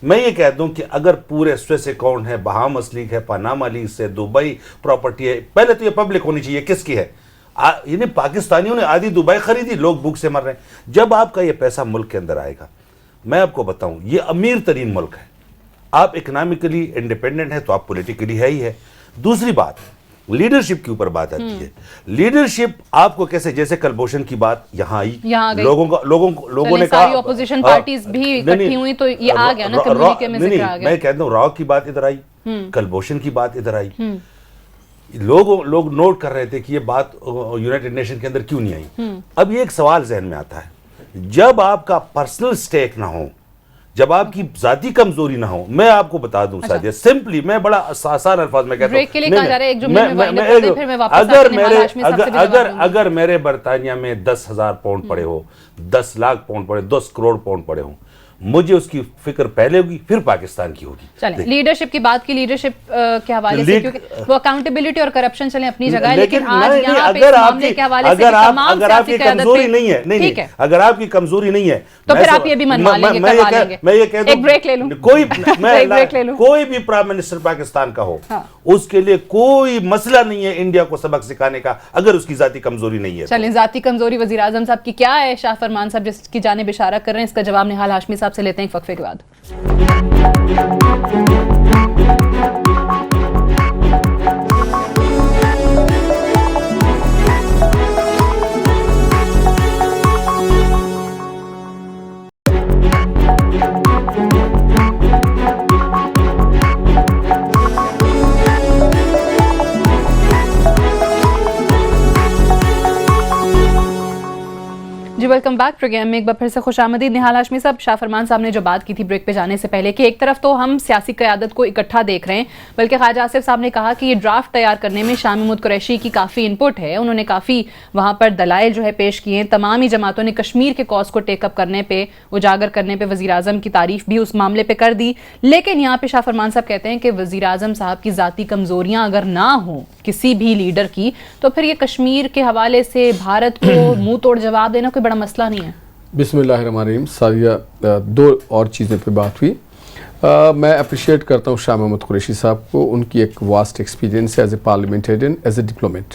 मैं ये कहता हूं कि अगर पूरे स्विस अकाउंट है, बहामस लीग है, पनामा लीग से, दुबई प्रॉपर्टी है, पहले तो ये पब्लिक होनी चाहिए किसकी है। यानी पाकिस्तानियों ने आधी दुबई खरीदी, लोग भूख से मर रहे हैं। जब आपका ये पैसा मुल्क के अंदर आएगा, मैं आपको बताऊं, ये अमीर तरीन मुल्क है। आप इकोनॉमिकली इंडिपेंडेंट है तो आप पॉलिटिकली है ही है। दूसरी बात, लीडरशिप के ऊपर बात आती है। लीडरशिप आपको कैसे, जैसे कलभूषण की बात यहाँ आई, लोगों ने कहा ऑपोजिशन पार्टीज भी इकट्ठी हुई तो ये आ गया ना कम्युनिटी में जिक्र आ गया। मैं कहता हूँ रॉ की बात इधर आई, कलभूषण की बात इधर आई। लोग नोट कर रहे थे कि ये बात यूनाइटेड नेशन के अंदर क्यों नहीं आई। अब ये एक सवाल जहन में आता है, जब आपका पर्सनल स्टेक ना हो, जब आपकी जाती कमजोरी ना हो, मैं आपको बता दूं सादिया, सिंपली मैं बड़ा आसान अल्फाज में कहता हूं, अगर मेरे बरतानिया में 10,000 पाउंड पड़े हो, 10 लाख पाउंड पड़े, 10 करोड़ पाउंड पड़े हो, मुझे उसकी फिक्र पहले होगी, फिर पाकिस्तान की होगी। चलें, लीडरशिप की बात की, लीडरशिप के हवाले से, क्योंकि वो अकाउंटेबिलिटी और करप्शन चलें अपनी जगह है, लेकिन आज यहाँ पे इस मामले के हवाले से तमाम आपकी कमजोरी नहीं है, नहीं अगर आपकी कमजोरी नहीं है तो फिर आप ये भी मनवा लेंगे, करवा लेंगे। मैं ये कहता हूं, एक ब्रेक ले लूं, कोई भी प्राइम मिनिस्टर पाकिस्तान का हो, उसके लिए कोई मसला नहीं है इंडिया को सबक सिखाने का, अगर उसकी जाती कमजोरी नहीं है। चलें, जाती कमजोरी वजीर आजम साहब की क्या है, शाह फरमान साहब जिसकी जानिब इशारा कर रहे हैं, इसका जवाब निहाल हाशमी साहब से लेते हैं एक वक्फे के बाद। जी वेलकम बैक प्रोग्राम में एक बार फिर से खुशामदीद। निहाल हाशमी साहब, शाह फरमान साहब ने जो बात की थी ब्रेक पे जाने से पहले कि एक तरफ तो हम सियासी क़यादत को इकट्ठा देख रहे हैं, बल्कि ख्वाजा आसिफ साहब ने कहा कि ये ड्राफ्ट तैयार करने में शाह महमूद कुरैशी की काफ़ी इनपुट है, उन्होंने काफ़ी वहाँ पर दलाइल जो है पेश किए हैं, तमाम ही जमातों ने कश्मीर के कॉज को टेकअप करने पर, उजागर करने पर वज़ीर आज़म की तारीफ भी उस मामले पर कर दी। लेकिन यहाँ पर शाह फरमान साहब कहते हैं कि वज़ीर आज़म साहब की ज़ाती कमज़ोरियाँ अगर ना हों किसी भी लीडर की, तो फिर ये कश्मीर के हवाले से भारत को मुँह तोड़ जवाब देना कोई बड़ा मसला नहीं है। बिस्मिल्लाहिर्रहमानिर्रहीम। सारिया, दो और चीज़ें पे बात हुई। मैं अप्रिशिएट करता हूँ शाह महमूद कुरैशी साहब को, उनकी एक vast experience as a parliamentarian, as a diplomat.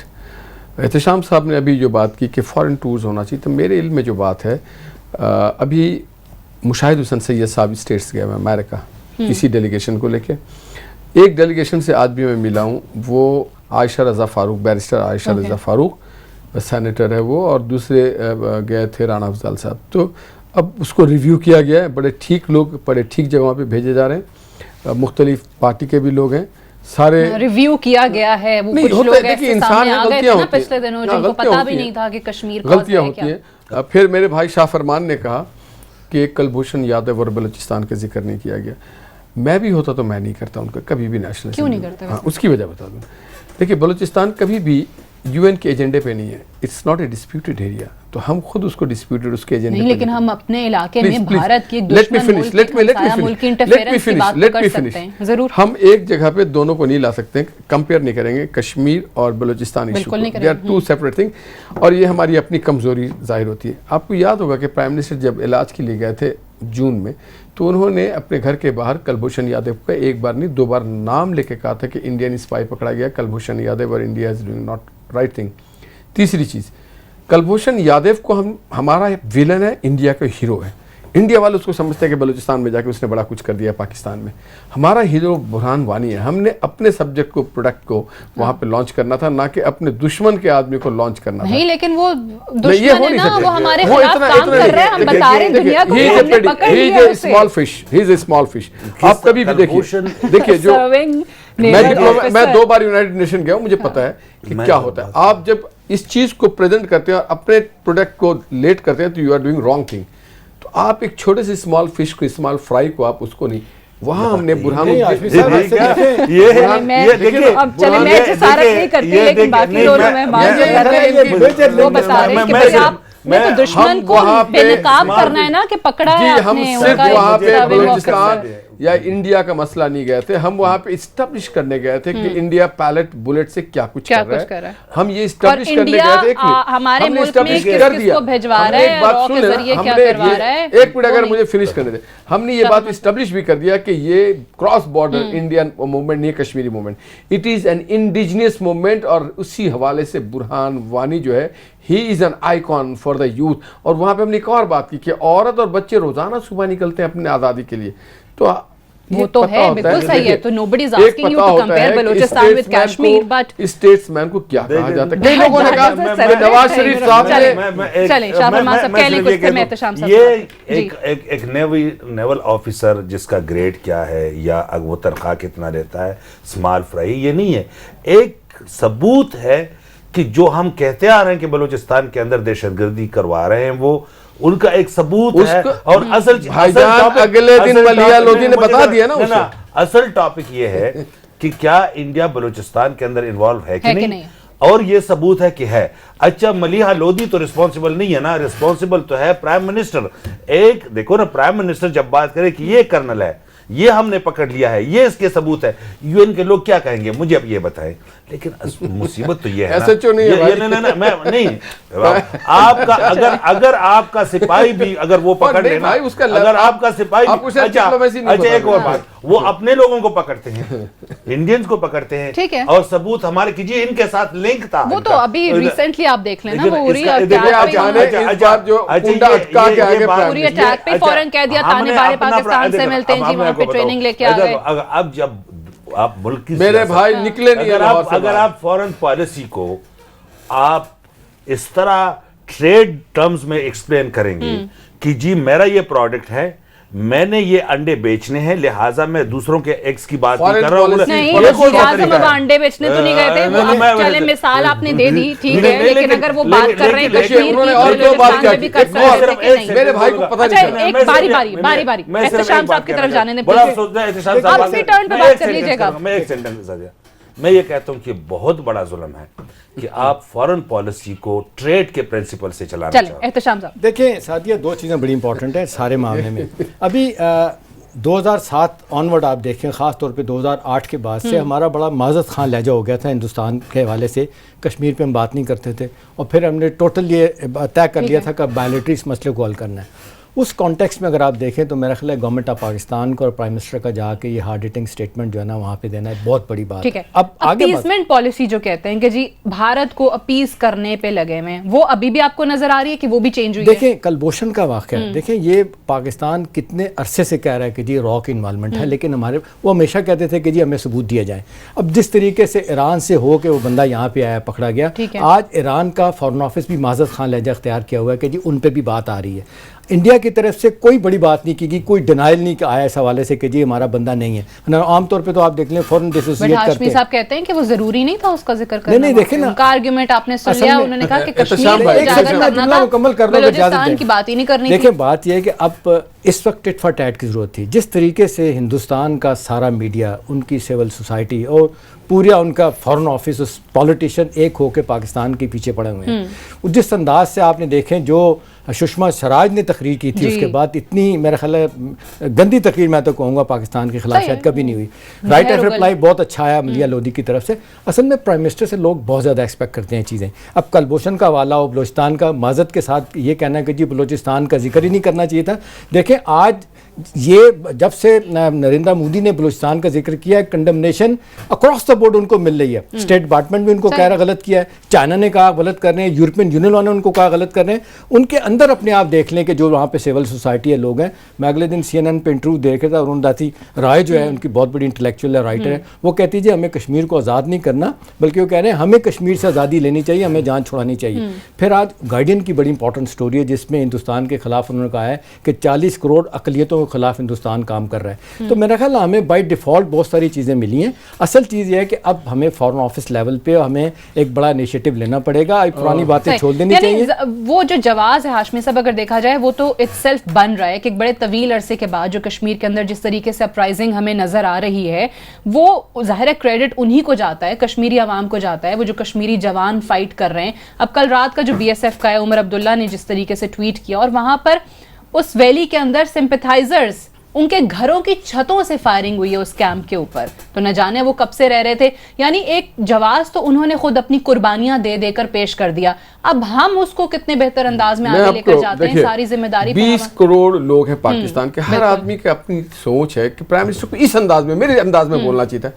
Ehtesham साहब ने अभी जो बात की कि फ़ॉरेन टूर्स होना चाहिए, तो मेरे इल्म में जो बात है, अभी मुशाहिद हुसैन सैयद साहब स्टेट्स गए हुए अमेरिका इसी डेलीगेशन को लेके। एक डेलीगेशन से आज भी मैं मिला हूँ, वो आयशा रज़ा फ़ारूक, बैरिस्टर आयशा रज़ा फ़ारूक सेनेटर है वो, और दूसरे गए थे राणा अफजल साहब। तो अब उसको रिव्यू किया गया है, बड़े ठीक लोग बड़े ठीक जगहों पे भेजे जा रहे हैं, मुख्तलिफ पार्टी के भी लोग हैं, सारे रिव्यू किया गया है। वो कुछ लोग ऐसे सामने आ गए थे ना पिछले दिनों जिनको पता भी नहीं था कि कश्मीर गलतियां होती हैं। फिर मेरे भाई शाह फरमान ने कहा कि कलभूषण यादव और बलूचिस्तान का जिक्र नहीं किया गया। मैं भी होता तो मैं नहीं करता उनका कभी भी नेशनल। क्यों नहीं करते? हाँ, उसकी वजह बता दूँ। देखिए, बलूचिस्तान कभी भी यूएन के एजेंडे पे नहीं है, it's not a disputed area, तो हम खुद उसको डिस्प्यूटेड उसके एजेंडे नहीं, लेकिन हम अपने इलाके में भारत की दुश्मन मुल्क की इंटरफेरेंस की बात कर सकते हैं। जरूर हम एक जगह पे दोनों को नहीं ला सकते, कंपेयर नहीं करेंगे कश्मीर और बलूचिस्तान इशू को, they are two separate thing, और ये हमारी अपनी कमजोरी जाहिर होती है। आपको याद होगा कि प्राइम मिनिस्टर जब इलाज के लिए गए थे जून में, तो उन्होंने अपने घर के बाहर कलभूषण यादव का एक बार नहीं 2 बार नाम लेके कहा था कि इंडियन स्पाई पकड़ा गया कलभूषण यादव और India is doing not right thing. तीसरी चीज़, कलभूषण यादव को हमारा विलन है, इंडिया का हीरो है। इंडिया वाले उसको समझते हैं कि बलूचिस्तान में जाके उसने बड़ा कुछ कर दिया पाकिस्तान में। हमारा हीरो बुरहान वानी है। हमने अपने सब्जेक्ट को, प्रोडक्ट को वहाँ पे लॉन्च करना था, ना कि अपने दुश्मन के आदमी को लॉन्च करना नहीं, था। लेकिन वो दुश्मन है ना, वो हमारे खिलाफ काम कर रहा है, हम बता रहे हैं दुनिया को, हमने पकड़ लिया उसे। Small fish, he is a small fish. आप कभी भी देखिए जो मैं 2 बार यूनाइटेड नेशन गया हूँ, मुझे पता है कि क्या होता है। आप जब इस चीज को प्रेजेंट करते हैं और अपने प्रोडक्ट को लेट करते हैं, तो you are doing wrong thing. तो आप एक छोटे से स्मॉल फिश को, स्मॉल फ्राई को आप उसको नहीं, वहाँ हमने बुरहान दुश्मन को बेनकाब करना है ना कि पकड़ा है आपने, सिर्फ वहाँ पे बलूचिस्तान या इंडिया का मसला नहीं गए थे, हम वहाँ पे इस्टेब्लिश करने गए थे कि इंडिया पैलेट बुलेट से क्या कुछ कर रहा है। हम ये इस्टेब्लिश करने गए थे, हमारे मुल्क में किसको भिजवा रहा है, रॉ के जरिए क्या करवा रहा है। एक मिनट अगर मुझे फिनिश करने दे। हमने ये बात इस्टेब्लिश भी कर दिया कि ये क्रॉस बॉर्डर इंडियन मूवमेंट नहीं है, Kashmiri movement, it is an indigenous movement. और उसी हवाले से बुरहान वानी जो है, he is an icon for the youth. और वहाँ पे हमने एक और बात की कि औरत और बच्चे रोजाना सुबह निकलते हैं अपने आज़ादी के लिए, तो वो तो है, बिल्कुल सही है। तो nobody is asking you to compare Balochistan with Kashmir, but statesman को क्या कहा जाता है? कई लोगों ने कहा नवाज शरीफ साहब ने, चलें शाह फरमान साहब कह लें कुछ, फिर मैं एहतशाम साहब। ये एक नेवल ऑफिसर जिसका ग्रेड क्या है या वो तनख्वाह कितना लेता है, स्मॉल फ्राई, ये नहीं है। एक सबूत है कि जो हम कहते आ रहे हैं कि बलूचिस्तान के अंदर दहशतगर्दी करवा रहे हैं, वो उनका एक सबूत है। और असल अगले दिन मलिया लोधी ने बता दिया ना, असल टॉपिक ये है कि क्या इंडिया बलूचिस्तान के अंदर इन्वॉल्व है कि नहीं, और ये सबूत है कि है। अच्छा, मलिहा लोधी तो रिस्पॉन्सिबल नहीं है ना, रिस्पॉन्सिबल तो है प्राइम मिनिस्टर। एक देखो ना, प्राइम मिनिस्टर जब बात करे कि ये कर्नल है, ये हमने पकड़ लिया है, ये इसके सबूत है, यूएन के लोग क्या कहेंगे, मुझे अब ये बताएं। लेकिन मुसीबत तो ये है ना, SHO नहीं है नहीं, मैं नहीं, आपका अगर आपका सिपाही भी अगर वो पकड़ लेना, अगर आपका सिपाही, अच्छा एक और बात, वो अपने लोगों को पकड़ते हैं, इंडियंस को पकड़ते हैं, और सबूत हमारे कीजिए, इनके साथ लिंक था। वो तो अभी रिसेंटली आप देख लेना, वो उरी अटैक पे फौरन कह दिया ताने बाने पाकिस्तान से मिलते हैं जी, वहां पे ट्रेनिंग लेके आ गए। अब जब आप मुल्क की मेरे भाई निकले नहीं, अगर आप फॉरेन पॉलिसी को आप इस तरह ट्रेड टर्म्स में एक्सप्लेन करेंगे कि जी मेरा ये प्रोडक्ट है, मैंने ये अंडे बेचने हैं, लिहाजा मैं दूसरों के एग्स की बात नहीं कर रहा हूं। नहीं, अंडे बेचने तो नहीं गए थे, चले मिसाल आपने दे दी, ठीक है, लेकिन अगर वो बात कर रहे हैं कश्मीर की, और दो बात क्या भी कर सकते हैं, मेरे भाई को पता नहीं। एक बारी एहतशाम साहब की तरफ जाने दें, आप अपनी टर्न पे बात कर लीजिएगा। मैं एक सेंटेंस, मैं ये कहता हूं कि बहुत बड़ा जुल्म है कि आप फॉरेन पॉलिसी को ट्रेड के प्रिंसिपल से चलाना चाहते हैं। एहतशाम साहब देखिए सादिया, दो चीज़ें बड़ी इंपॉर्टेंट है सारे मामले में। अभी 2007 ऑनवर्ड आप देखें, ख़ास तौर पे 2008 के बाद से हमारा बड़ा माजत खान लहजा हो गया था हिंदुस्तान के हवाले से। कश्मीर पे हम बात नहीं करते थे, और फिर हमने टोटल ये तय कर लिया था कि बायलैटरल इस मसले को हल करना है। उस कॉन्टेक्स्ट में अगर आप देखें तो मेरा ख्याल है गवर्नमेंट ऑफ पाकिस्तान को और प्राइम मिनिस्टर का जाके ये हार्ड हिटिंग स्टेटमेंट जो है ना वहाँ पे देना है बहुत बड़ी बात। ठीक है, अब आगे अपीसमेंट पॉलिसी जो कहते हैं कि जी भारत को अपीस करने पे लगे हुए हैं, वो अभी भी आपको नजर आ रही है कि वो भी चेंज हुई है? देखें कलभूषण का वाक़या, देखें ये पाकिस्तान कितने अरसे से कह रहा है कि जी रॉ की इन्वॉल्वमेंट है, लेकिन हमारे वो हमेशा कहते थे कि जी हमें सबूत दिया जाए। अब जिस तरीके से ईरान से हो के वो बंदा यहाँ पे आया, पकड़ा गया, आज ईरान का फॉरेन ऑफिस भी माजद खान लहजा इख्तियार किया हुआ है कि जी उन पर भी बात आ रही है। इंडिया की तरफ से कोई बड़ी बात नहीं की गई, कोई डिनाइल नहीं आया इस हवाले से कि जी हमारा बंदा नहीं है। आमतौर पे तो आप देख लें फौरन डिसोसिएट करते हैं। साहब कहते हैं कि वो जरूरी नहीं था उसका जिक्र करना। नहीं देखें ना, उनका आर्गुमेंट आपने सुन लिया, उन्होंने कहा कि कश्मीर मुकम्मल करना बलूचिस्तान की बात ही नहीं करनी। देखिए बात यह है कि अब इस वक्त टिट फॉर टैट की जरूरत थी। जिस तरीके से हिंदुस्तान का सारा मीडिया, उनकी सिविल सोसाइटी और पूरा उनका फॉरेन ऑफिस, उस पॉलिटिशियन एक होकर पाकिस्तान के पीछे पड़े हुए हैं, जिस अंदाज से आपने देखें जो सुषमा स्वराज ने तकरीर की थी, उसके बाद इतनी मेरा ख्याल है गंदी तकरीर मैं तो कहूँगा पाकिस्तान के खिलाफ शायद कभी नहीं हुई। राइट ऑफ रिप्लाई बहुत अच्छा आया मलिया लोधी की तरफ से। असल में प्राइम मिनिस्टर से लोग बहुत ज़्यादा एक्सपेक्ट करते हैं चीज़ें। अब कलभूषण का हवाला हो, बलूचिस्तान का, माजत के साथ ये कहना है कि जी बलूचिस्तान का जिक्र ही नहीं करना चाहिए था। देखें आज ये जब से नरेंद्र मोदी ने बलूचिस्तान का जिक्र किया है, कंडमनेशन अक्रॉस द बोर्ड उनको मिल रही है। स्टेट डिपार्टमेंट भी उनको कह रहा गलत किया है, चाइना ने कहा गलत कर रहे हैं, यूरोपियन यूनियन वालों ने उनको कहा गलत कर रहे हैं। उनके अंदर अपने आप देख लें कि जो वहाँ पे सिविल सोसाइटी है, लोग हैं। मैं अगले दिन CNN पे इंटरव्यू देख रहा था, अरुणधति राय जो है उनकी बहुत बड़ी इंटेलेक्चुअल है, राइटर है, वो कहती है हमें कश्मीर को आज़ाद नहीं करना, बल्कि वो कह रहे हैं हमें कश्मीर से आज़ादी लेनी चाहिए, हमें जान छुड़ानी चाहिए। फिर आज गार्डियन की बड़ी इंपॉर्टेंट स्टोरी है जिसमें हिंदुस्तान के खिलाफ उन्होंने कहा है कि 40 करोड़ अकलियतों के खिलाफ हिंदुस्तान काम कर रहा है। तो मेरा ख्याल हमें बाय डिफॉल्ट बहुत सारी चीज़ें मिली हैं। असल चीज़ ये है कि अब हमें फॉरेन ऑफिस लेवल पे हमें एक बड़ा इनिशिएटिव लेना पड़ेगा, पुरानी बातें छोड़ देनी चाहिए। वो जो जवाब है हाशमी साहब, अगर देखा जाए वो तो इटसेल्फ बन रहा है कि एक बड़े तवील अरसे के बाद जो कश्मीर के अंदर जिस तरीके से अपराइजिंग हमें नजर आ रही है, वो जाहिर है क्रेडिट उन्हीं को जाता है, कश्मीरी आवाम को जाता है, वो जो कश्मीरी जवान फाइट कर रहे हैं। अब कल रात का जो BSF का है, उमर अब्दुल्ला ने जिस तरीके से ट्वीट किया, और वहां पर उस वैली के अंदर सिंपैथाइजर्स, उनके घरों की छतों से फायरिंग हुई है उस कैंप के ऊपर। तो न जाने वो कब से रह रहे थे, यानी एक जवाब तो उन्होंने खुद अपनी कुर्बानियां दे देकर पेश कर दिया। अब हम उसको कितने बेहतर अंदाज में आगे लेकर जाते हैं, सारी जिम्मेदारी 20 करोड़ लोग हैं पाकिस्तान के, हर आदमी की अपनी सोच है कि प्राइम मिनिस्टर को इस अंदाज में, मेरे अंदाज में बोलना चाहिए था,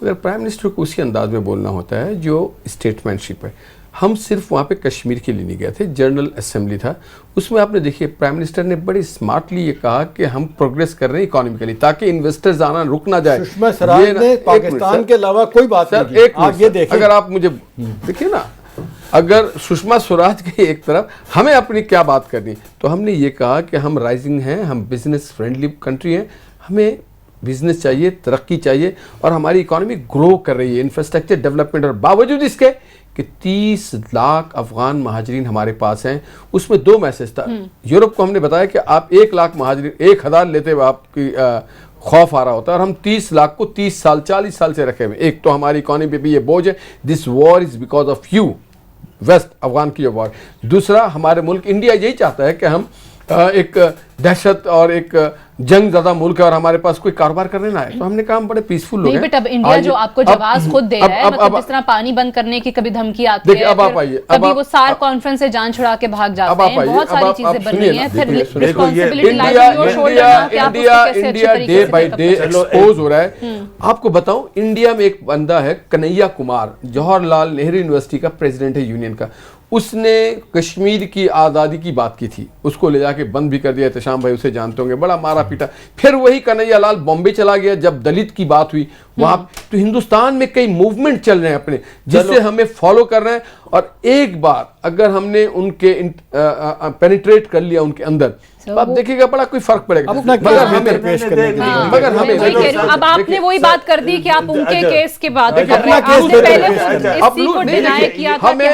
मगर प्राइम मिनिस्टर को उसी अंदाज में बोलना होता है जो स्टेटमैनशिप है। हम सिर्फ वहाँ पे कश्मीर के लिए नहीं गए थे, जनरल असेंबली था, उसमें आपने देखिए प्राइम मिनिस्टर ने बड़ी स्मार्टली ये कहा कि हम प्रोग्रेस कर रहे हैं इकोनॉमिकली, ताकि इन्वेस्टर्स आना रुक ना जाए। सुषमा स्वराज ने पाकिस्तान के अलावा कोई बात नहीं की। आप ये देखिए, अगर आप मुझे देखिए ना, अगर सुषमा स्वराज की एक तरफ हमें अपनी क्या बात करनी, तो हमने ये कहा कि हम राइजिंग हैं, हम बिजनेस फ्रेंडली कंट्री हैं, हमें बिजनेस चाहिए, तरक्की चाहिए और हमारी इकोनॉमी ग्रो कर रही है, इंफ्रास्ट्रक्चर डेवलपमेंट, और बावजूद इसके कि 30 लाख अफगान महाजरीन हमारे पास हैं। उसमें 2 मैसेज था। यूरोप को हमने बताया कि आप 1 लाख महाजरीन 1000 लेते हुए आपकी खौफ आ रहा होता है, और हम 30 लाख को 30 साल 40 साल से रखे हुए। एक तो हमारी इकोनॉमी पे भी ये बोझ है, this war is because of you, west Afghan की वॉर। दूसरा, हमारे मुल्क इंडिया यही चाहता है कि हम एक दहशत और एक जंग ज़्यादा मुल्क है और हमारे पास कोई कारोबार करने ना है, तो हमने कहा हम बड़े पीसफुल लोग हैं। नहीं, बट अब इंडिया जो आपको जवाब खुद दे रहा है, मतलब जिस तरह पानी बंद करने की कभी धमकी आती है, अब आप आइए, कभी वो सार कॉन्फ्रेंस से जान छुड़ा के भाग जाते हैं, बहुत सारी चीजें बन रही हैं, फिर responsibility lies on your shoulder ना कि आप उसको कैसे अच्छे तरीके डे से बाय डे take up कर सकते हैं। एक्सपोज हो रहा है। आपको बताऊं, इंडिया में एक बंदा है कन्हैया कुमार, जवाहरलाल नेहरू यूनिवर्सिटी का प्रेसिडेंट है यूनियन का, उसने कश्मीर की आज़ादी की बात की थी, उसको ले जाके बंद भी कर दिया। एहतशाम भाई उसे जानते होंगे, बड़ा मारा पीटा। फिर वही कन्हैया लाल बॉम्बे चला गया जब दलित की बात हुई वहां। तो हिंदुस्तान में कई मूवमेंट चल रहे हैं अपने, जिससे हमें फॉलो कर रहे हैं, और एक बार अगर हमने उनके पेनिट्रेट कर लिया उनके अंदर, तो आप देखिएगा बड़ा कोई फर्क पड़ेगा। मगर हमें अब आपने वही बात कर दी कि आप उनके केस की बात कर रहे हैं, आपने पहले इसी को डिनाई किया था कि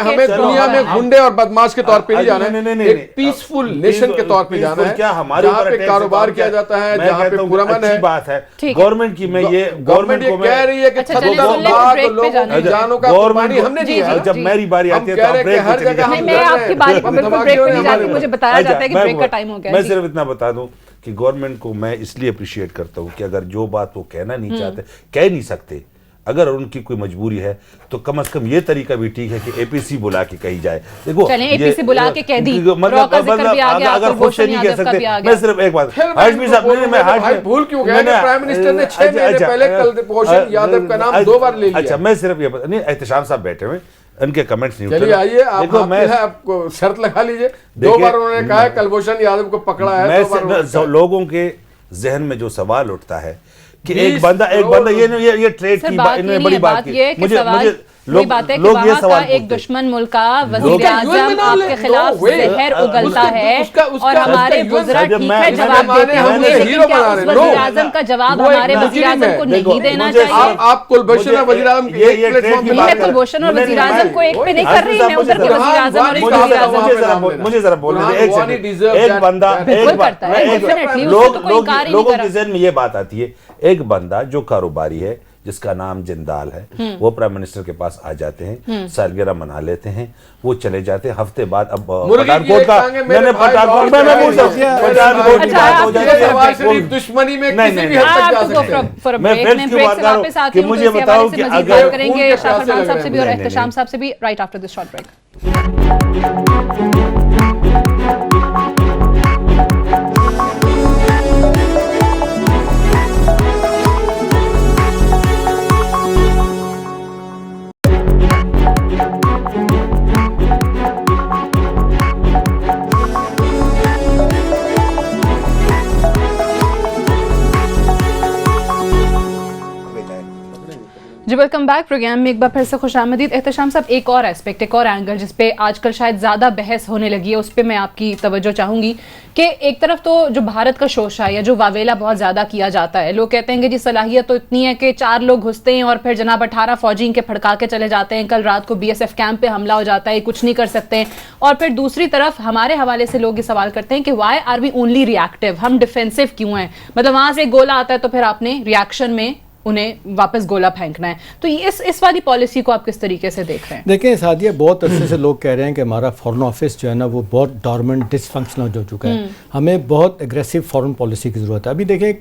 हमें दुनिया में गुंडे और बदमाश के तौर पे नहीं जाना है, एक पीसफुल नेशन के तौर पे जाना है, जहाँ पे कारोबार किया जाता है, जहाँ पे पुरअमन है। बात है गवर्नमेंट की, मैं ये गवर्नमेंट ये कह रही है कि 17 लाख लोगों की जानों का कुर्बानी हमने दिया। जब मेरी बारी आती है तो हर जगह मैं आपकी बारी पर बिल्कुल ब्रेक पे नहीं जाती, मुझे बताया जाता है कि ब्रेक का टाइम हो गया। मैं सिर्फ इतना बता दूं कि गवर्नमेंट को मैं इसलिए अप्रिशिएट करता हूं कि अगर जो बात वो कहना नहीं चाहते, कह नहीं सकते, अगर उनकी कोई मजबूरी है तो कम से कम ये तरीका भी ठीक है कि एपीसी बुला के कही जाए। देखो एपीसी बुला के कह दी, मतलब अगर खुद से नहीं कह सकते। मैं सिर्फ एक बात, हाशमी साहब, मैं भूल क्यों गया कि प्राइम मिनिस्टर ने 6 महीने पहले कुलभूषण यादव का नाम 2 बार ले लिया। अच्छा, मैं सिर्फ ये नहीं, एहतशाम साहब बैठे हुए, उनके कमेंट्स नहीं। चलिए आइए, आपको शर्त लगा लीजिए। 2 बार उन्होंने कहा है कुलभूषण यादव को पकड़ा है। लोगों के जहन में जो सवाल उठता है कि एक बंदा ये ट्रेड की बड़ी बात की, मुझे लोग बात है कि वहाँ का एक दुश्मन मुल्क का वज़ीर आज़म आपके खिलाफ जहर उगलता है और हमारे वज़ीरा ठीक है जवाब देते होंगे, लेकिन क्या उस वज़ीर आज़म का जवाब हमारे वज़ीर आज़म को नहीं देना चाहिए? आप कुलभूषण और वज़ीर आज़म मैं कुलभूषण और वज़ीर आज़म को एक पे नहीं कर रही, मैं उधर के वज़ीर आज़म और वज़ीर आज़म मुझे जरा बोलने दीजिए। एक बंदा, लोगों के जहन में ये बात आती है, एक बंदा जो कारोबारी है जिसका नाम जिंदाल है, वो प्राइम मिनिस्टर के पास आ जाते हैं, सालगिरह मना लेते हैं, वो चले जाते हैं। हफ्ते बाद अब पठानकोट का मैंने पठानकोट की बात हो जाती है, दुश्मनी में किसी भी हद तक जा सकते हैं। मैं फ्रेंड्स की बात कर रहा हूं कि मुझे बताओ कि अगर करेंगे शाफरमान साहब से भी और एहतशाम साहब से भी right after this short break. जी वेलकम बैक। प्रोग्राम में एक बार फिर से खुशामदीद। एहतशाम साहब, एक और एस्पेक्ट, एक और एंगल जिस पे आजकल शायद ज़्यादा बहस होने लगी है, उस पर मैं आपकी तवज्जो चाहूँगी कि एक तरफ तो जो भारत का शोशा है या जो वावेला बहुत ज़्यादा किया जाता है, लोग कहते हैं कि जी सलाहियत तो इतनी है कि 4 लोग घुसते हैं और फिर जनाब 18 फौजी इनके फड़का के चले जाते हैं, कल रात को BSF कैंप पे हमला हो जाता है, कुछ नहीं कर सकते हैं। और फिर दूसरी तरफ हमारे हवाले से लोग ये सवाल करते हैं कि why are we only reactive, हम डिफेंसिव क्यों हैं? मतलब वहाँ से गोला आता है तो फिर आपने रिएक्शन में उन्हें वापस गोला फेंकना है। तो इस वाली पॉलिसी को आप किस तरीके से देख रहे हैं? देखें सादिया, बहुत अरसे से लोग कह रहे हैं कि हमारा फॉरेन ऑफिस जो है ना वो बहुत डॉर्मेंट डिसफंक्शनल हो चुका है, हमें बहुत एग्रेसिव फॉरेन पॉलिसी की ज़रूरत है। अभी देखें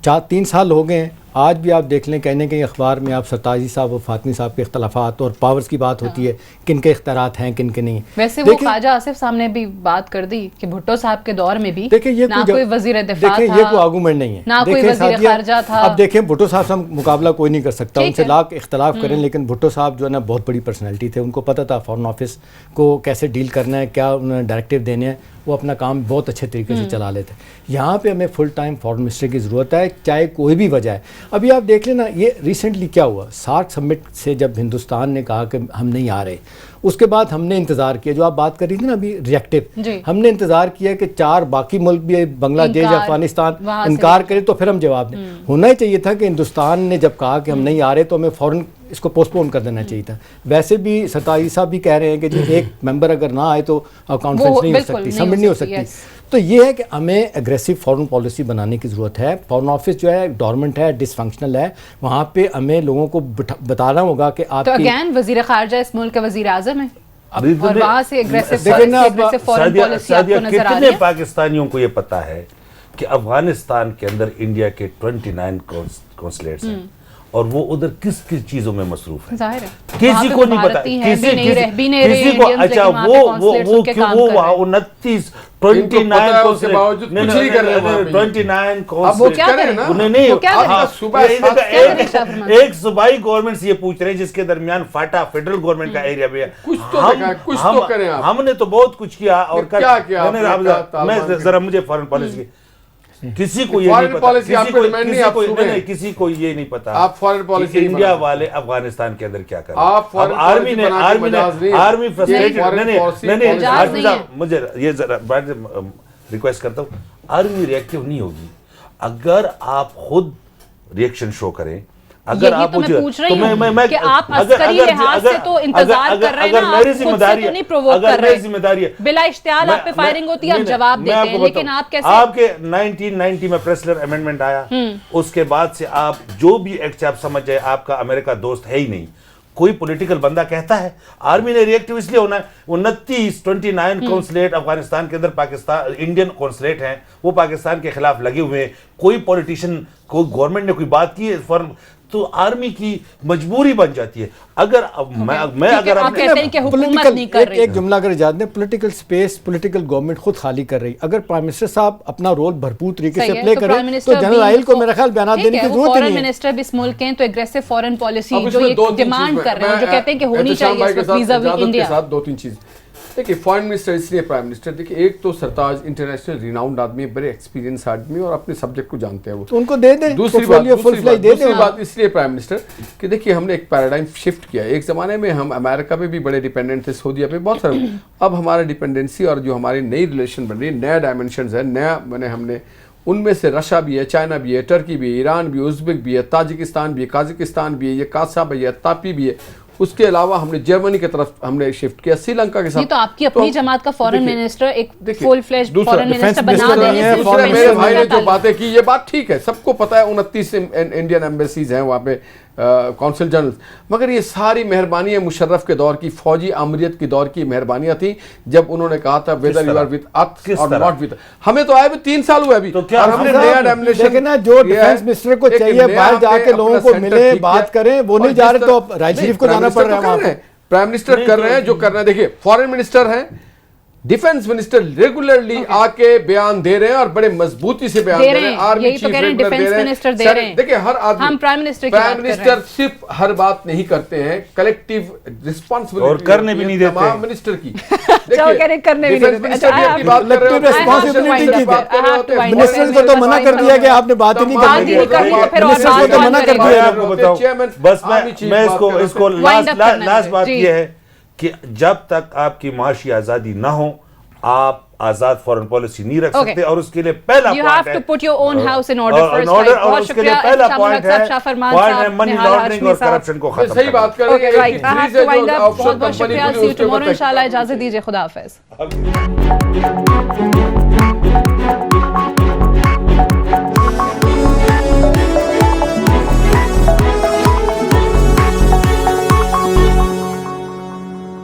4-3 साल हो गए हैं, आज भी आप देख लें कहीं ना कहीं अखबार में आप सरताजी साहब और फातमी साहब के इख्तलाफात और पावर्स की बात होती है, किन के इख्तियारात हैं किन के नहीं। वैसे वो ख्वाजा आसिफ साहब ने भी बात कर दी कि भुट्टो साहब के दौर में भी देखिए ना कोई वजीर दिफा था, ये कोई आर्गूमेंट नहीं है, ना कोई वजीर खारजा था। अब देखें भुट्टो साहब से मुकाबला कोई नहीं कर सकता, उनसे लाख इख्तलाफ करें, लेकिन भुट्टो साहब जो है ना बहुत बड़ी पर्सनैलिटी थे, उनको पता था फॉरेन ऑफिस को कैसे डील करना है, क्या उन्होंने डायरेक्टिव देने हैं, वो अपना काम बहुत अच्छे तरीके से चला लेते हैं। यहाँ पे हमें फुल टाइम फॉरेन मिनिस्टर की ज़रूरत है, चाहे कोई भी वजह है। अभी आप देख लेना ये रिसेंटली क्या हुआ, सार्क समिट से जब हिंदुस्तान ने कहा कि हम नहीं आ रहे, उसके बाद हमने इंतज़ार किया, जो आप बात कर रही थी ना अभी रिएक्टिव, हमने इंतज़ार किया कि 4 बाकी मुल्क भी, बांग्लादेश, अफगानिस्तान इनकार करें तो फिर हम जवाब दें। होना ही चाहिए था कि हिंदुस्तान ने जब कहा कि हम नहीं आ रहे तो हमें फ़ौरन इसको पोस्टपोन कर देना चाहिए था। वैसे भी सताई साहब भी कह रहे हैं कि जी एक मेंबर अगर ना आए तो कॉन्फ्रेंस नहीं हो सकती, सबमिट नहीं हो सकती। तो ये है कि हमें एग्रेसिव फॉरेन पॉलिसी बनाने की ज़रूरत है। फॉरेन ऑफिस जो है डोरमेंट है, डिसफंक्शनल है, वहाँ पे हमें लोगों को बताना होगा कि आप तो अगेन वज़ीर ख़ारजा इस मुल्क के वज़ीर आज़म हैं और वहाँ से एग्रेसिव फॉरेन पॉलिसी आपको नजर आ रही है। पाकिस्तानियों को ये पता है कि अफगानिस्तान के अंदर इंडिया के 29 कॉन्सुलेट्स हैं और वो उधर किस किस चीजों में मसरूफ है, किसी को नहीं पता, किसी को। अच्छा वो क्यों वो वहाँ 29 एक सूबाई गवर्नमेंट से ये पूछ रहे हैं जिसके दरमियान फाटा फेडरल गवर्नमेंट का एरिया भी है। हमने तो बहुत कुछ किया और मैं जरा मुझे फॉरेन पॉलिसी किसी को ये नहीं पता, किसी को ये नहीं पता आप फॉरेन पॉलिसी इंडिया वाले अफगानिस्तान के अंदर क्या कर रहे हैं। अब आर्मी फ्रस्ट्रेटेड नहीं, मुझे ये जरा रिक्वेस्ट करता हूँ, आर्मी रिएक्टिव नहीं होगी अगर आप खुद रिएक्शन शो करें। अगर आप तो मैं पूछ रही हूं कि आप अस्करी लिहाज से तो इंतजार कर रहे हैं ना, आप खुद से तो नहीं प्रोवोक कर रहे, जिम्मेदारी है बिला इश्तियाल आप पे फायरिंग होती है, आप जवाब देते हैं, लेकिन आप कैसे? आपके 1990 में प्रेसलर अमेंडमेंट आया, उसके बाद से आप जो भी एक्ट आप समझ जाए आपका अमेरिका दोस्त है ही नहीं। कोई पॉलिटिकल बंदा कहता है आर्मी ने रिएक्टिव इसलिए होना है, 29 कॉन्सुलेट अफगानिस्तान के अंदर पाकिस्तान इंडियन कॉन्सुलेट हैं, वो पाकिस्तान के खिलाफ लगे हुए हैं, कोई पॉलिटिशियन कोई गवर्नमेंट ने कोई बात की है फॉर तो आर्मी की मजबूरी बन जाती है। अगर मैं अगर आप कहते हैं कि हुकूमत नहीं कर रही, एक जुमला अगर इजाज़त दें, पॉलिटिकल स्पेस पॉलिटिकल गवर्नमेंट खुद खाली कर रही। अगर प्राइम मिनिस्टर साहब अपना रोल भरपूर तरीके से प्ले करें तो जनरल आयल को मेरा ख्याल बयान देने की जरूरत नहीं है। फॉरेन मिनिस्टर भी इस मुल्क हैं तो एग्रेसिव फॉरेन पॉलिसी जो ये डिमांड कर रहे हैं, जो कहते हैं कि होनी चाहिए इंडिया। 2-3 चीज देखिए, फॉरेन मिनिस्टर इसलिए प्राइम मिनिस्टर, देखिए एक तो सरताज इंटरनेशनल रिनाउंड आदमी, बड़े एक्सपीरियंस आदमी और अपने सब्जेक्ट को जानते हैं वो, तो उनको दे दें। दूसरी बात इसलिए प्राइम मिनिस्टर कि देखिए हमने एक पैराडाइम शिफ्ट किया। एक ज़माने में हम अमेरिका में भी बड़े डिपेंडेंट थे, सऊदीया पे बहुत सारे, अब हमारा डिपेंडेंसी और जो हमारी नई रिलेशन बन रही है, नया डायमेंशन है, नया मैंने हमने उनमें से रशिया भी है, चाइना भी है, टर्की भी है, ईरान भी है, उज़्बेक भी है, ताजिकिस्तान भी है, काज़ाकिस्तान भी है, ये कासा भी है, तापी भी है। उसके अलावा हमने जर्मनी की तरफ हमने शिफ्ट किया, श्रीलंका के साथ। तो आपकी अपनी जमात का फॉरेन मिनिस्टर एक फुल फ्लेज्ड फॉरेन मिनिस्टर बना देने से दूसरे मेरे भाई ने जो बातें की ये बात ठीक है, सबको पता है 29 इंडियन एम्बेसीज हैं वहाँ पे, कौंसल जनरल, मगर ये सारी मेहरबानियां मुशर्रफ के दौर की, फौजी आमरीत के दौर की मेहरबानियां थी, जब उन्होंने कहा था whether you are with us और नॉट विद। हमें तो आए भी 3 साल हुए अभी, तो क्या हमने नया डेमोनेशन ना जो डिफेंस मिनिस्टर को चाहिए बाहर जाके लोगों को मिले, बात करें, वो नहीं जा रहे तो राज शरीफ को जाना पड़ रहा है। प्राइम मिनिस्टर कर रहे हैं जो करना है। देखिए फॉरेन मिनिस्टर हैं, डिफेंस मिनिस्टर रेगुलरली आके बयान दे रहे हैं और बड़े मजबूती से बयान दे रहे हैं। आर्मी चीफ मिनिस्टर दे रहे हैं। देखिए हर आदमी, हम प्राइम मिनिस्टर सिर्फ हर बात नहीं करते हैं, कलेक्टिव रिस्पांसिबिलिटी और करने भी नहीं देते मिनिस्टर की। करने भी नहीं देते, मिनिस्टर को तो मना कर दिया कि आपने बात ही नहीं करनी, तो मना कर दिया। बस मैं इसको लास्ट बात ये है कि जब तक आपकी माशी आजादी ना हो आप आजाद फॉरेन पॉलिसी नहीं रख सकते, और उसके लिए पहला पॉइंट है put your own house in order first, और उसके लिए पहला पॉइंट है मनी लॉन्ड्रिंग और करप्शन को खत्म। सही बात कर रहे हैं। बहुत बहुत शुक्रिया, इंशाल्लाह इजाजत दीजिए, खुदा हाफिज।